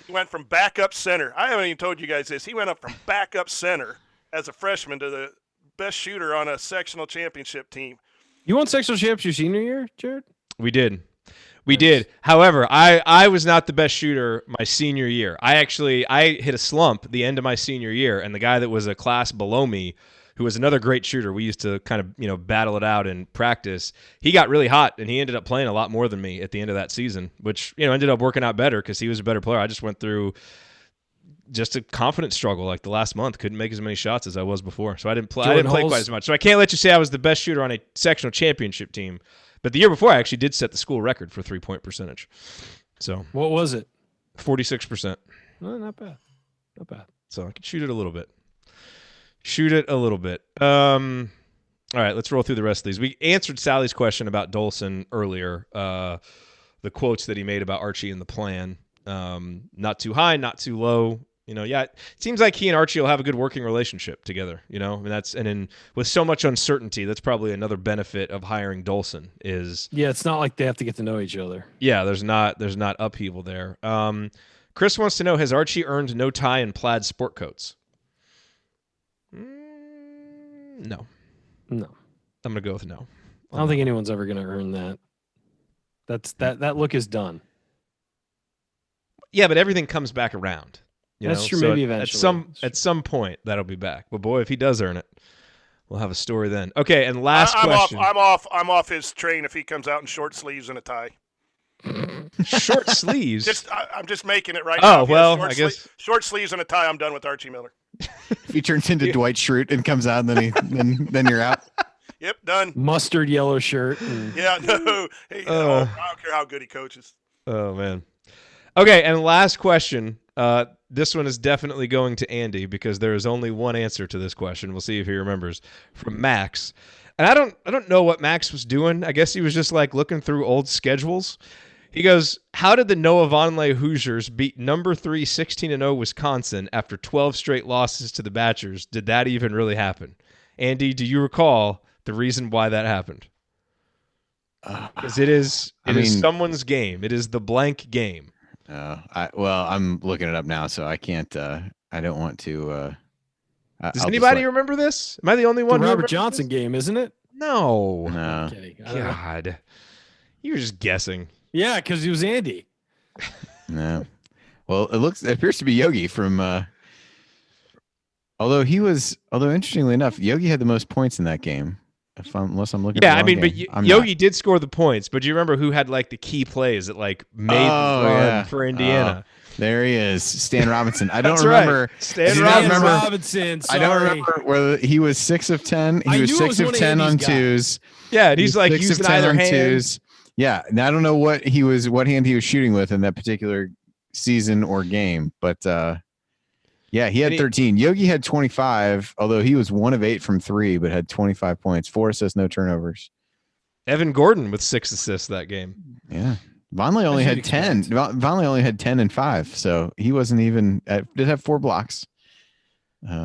He went from backup center. I haven't even told you guys this. He went up from backup center as a freshman to the best shooter on a sectional championship team. You won sectional champs your senior year, Jerod? We did. We did. However, I was not the best shooter my senior year. I hit a slump the end of my senior year, and the guy that was a class below me, who was another great shooter, we used to kind of battle it out in practice. He got really hot, and he ended up playing a lot more than me at the end of that season, which ended up working out better because he was a better player. I just went through just a confidence struggle like the last month. Couldn't make as many shots as I was before, so I didn't play quite as much. So I can't let you say I was the best shooter on a sectional championship team. But the year before, I actually did set the school record for three-point percentage. So what was it? 46%. No, not bad. Not bad. So I could shoot it a little bit. All right, let's roll through the rest of these. We answered Sally's question about Dolson earlier. The quotes that he made about Archie and the plan. Not too high, not too low. It seems like he and Archie will have a good working relationship together. With so much uncertainty, that's probably another benefit of hiring Dolson. It's not like they have to get to know each other. Yeah, there's not upheaval there. Chris wants to know: has Archie earned no tie and plaid sport coats? No. I'm gonna go with no. I don't think anyone's ever gonna earn that. That look is done. Yeah, but everything comes back around. That's true. So maybe eventually. At some point that'll be back. But boy, if he does earn it, we'll have a story then. Okay, and last question. I'm off his train if he comes out in short sleeves and a tie. Short sleeves. I'm just making it right now. Oh well, I guess short sleeves and a tie. I'm done with Archie Miller. If he turns into Dwight Schrute and comes out, and then you're out. Yep, done. Mustard yellow shirt. Yeah, no. I don't care how good he coaches. Oh man. Okay, and last question. This one is definitely going to Andy because there is only one answer to this question. We'll see if he remembers. From Max. And I don't know what Max was doing. I guess he was just like looking through old schedules. He goes, how did the Noah Vonleh Hoosiers beat number 3 16-0 Wisconsin after 12 straight losses to the Badgers? Did that even really happen? Andy, do you recall the reason why that happened? Because it is someone's game. It is the blank game. I'm looking it up now, so I can't. I don't want to. Does anybody remember this? Am I the only one? The Robert Johnson game, isn't it? No. I'm kidding. God, you were just guessing. Yeah, because he was Andy. No. Well, it appears to be Yogi from. Although interestingly enough, Yogi had the most points in that game. Unless I'm looking. Yeah, but Yogi did score the points. But do you remember who had like the key plays that like made the run for Indiana? There he is, Stan Robinson. I don't remember. Right. Stan Robinson. Sorry. I don't remember whether he was 6 of 10. He was 6 of 10 on twos. Yeah, and he's like using either hand. Twos. Yeah, and I don't know what hand he was shooting with in that particular season or game, but yeah, he had 13. Yogi had 25, although he was 1 of 8 from 3, but had 25 points, 4 assists, no turnovers. Evan Gordon with 6 assists that game. Yeah. Vonleh only had 10. Vonleh only had 10 and 5, so he wasn't even did have 4 blocks.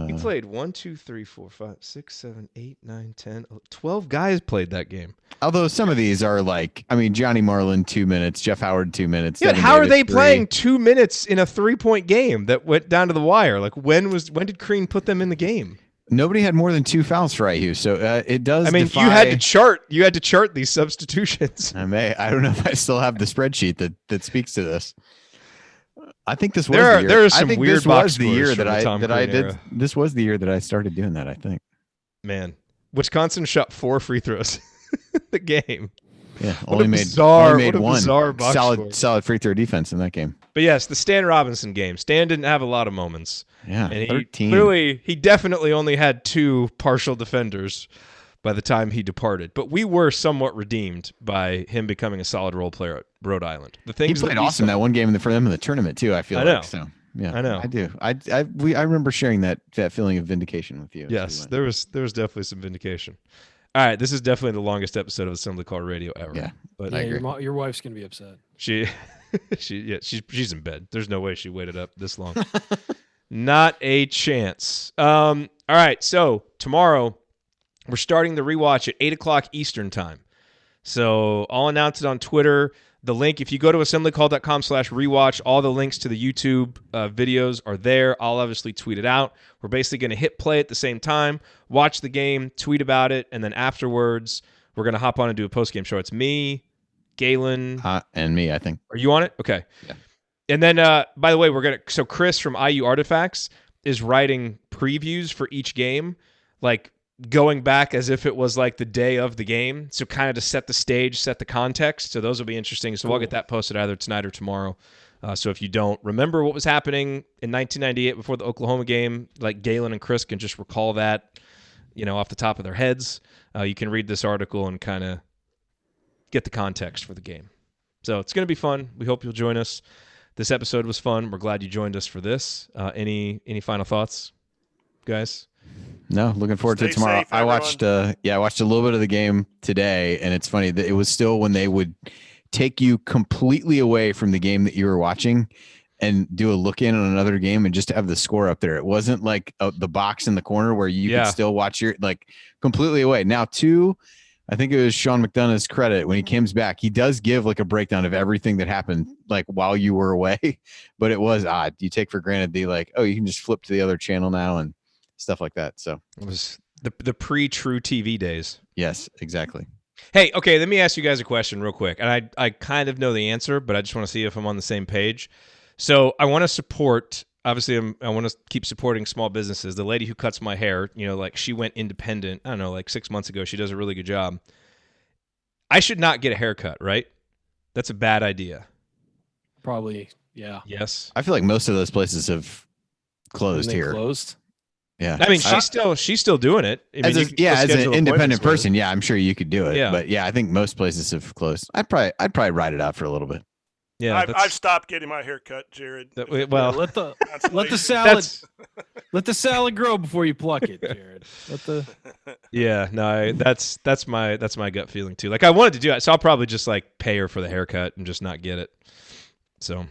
He played 1, 2, 3, 4, 5, 6, 7, 8, 9, 10, 12 guys played that game. Although some of these are like, Johnny Marlin 2 minutes, Jeff Howard 2 minutes. Yeah, how are they playing 2 minutes in a 3-point game that went down to the wire? Like when did Crean put them in the game? Nobody had more than 2 fouls for IU, so it does. You had to chart these substitutions. I don't know if I still have the spreadsheet that speaks to this. I think this was the year. There are some weird box scores This was the year that I started doing that, I think. Man, Wisconsin shot 4 free throws. the game. Yeah, What only a made bizarre- only what made a one bizarre box score. solid free throw defense in that game. But yes, the Stan Robinson game. Stan didn't have a lot of moments. Yeah, and 13. he definitely only had 2 partial defenders by the time he departed. But we were somewhat redeemed by him becoming a solid role player at Rhode Island. The things He played that we awesome saw- that one game for them in the tournament too. I feel I know. like so. Yeah, I know. I do. I remember sharing that feeling of vindication with you. Yes, there was definitely some vindication. All right, this is definitely the longest episode of Assembly Call Radio ever. Yeah, but Yeah, your wife's gonna be upset. she's in bed. There's no way she waited up this long. Not a chance. All right, so tomorrow we're starting the rewatch at 8:00 Eastern time. So I'll announce it on Twitter. The link, if you go to assemblycall.com/rewatch, all the links to the YouTube videos are there. I'll obviously tweet it out. We're basically going to hit play at the same time, watch the game, tweet about it, and then afterwards we're going to hop on and do a post-game show. It's me, Galen. And me, I think. Are you on it? Okay. Yeah. And then, by the way, so Chris from IU Artifacts is writing previews for each game, like going back as if it was like the day of the game. So kind of to set the stage, set the context. So those will be interesting. So I'll get that posted either tonight or tomorrow. So if you don't remember what was happening in 1998 before the Oklahoma game, like Galen and Chris can just recall that, off the top of their heads. You can read this article and kind of get the context for the game. So it's going to be fun. We hope you'll join us. This episode was fun. We're glad you joined us for this. Any final thoughts, guys? No, looking forward to it tomorrow. Safe, I watched I watched a little bit of the game today, and it's funny that it was still when they would take you completely away from the game that you were watching and do a look in on another game and just have the score up there. It wasn't like the box in the corner where you could still watch your completely away. Now, I think it was Sean McDonough's credit when he comes back. He does give like a breakdown of everything that happened while you were away, but it was odd. You take for granted you can just flip to the other channel now and stuff like that. So it was the pre-True TV days. Yes, exactly. Hey, okay, let me ask you guys a question real quick. And I kind of know the answer, but I just want to see if I'm on the same page. So I want to support, obviously I want to keep supporting small businesses. The lady who cuts my hair, she went independent, I don't know, 6 months ago. She does a really good job. I should not get a haircut, right? That's a bad idea. Probably, yeah. Yes. I feel like most of those places have closed here. Closed? Yeah. I mean, she's still doing it. As an independent person, yeah, I'm sure you could do it. Yeah. But yeah, I think most places have closed. I'd probably ride it out for a little bit. Yeah, I've stopped getting my hair cut, Jerod. Let the salad grow before you pluck it, Jerod. Yeah, no, that's my gut feeling too. I wanted to do it, so I'll probably just pay her for the haircut and just not get it. So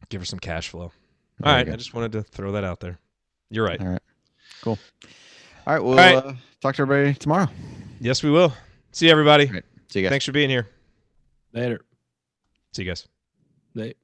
give her some cash flow. All right, I just wanted to throw that out there. You're right. All right, cool. All right, we'll talk to everybody tomorrow. Yes, we will. See you, everybody. All right. See you guys. Thanks for being here. Later. See you guys. Later.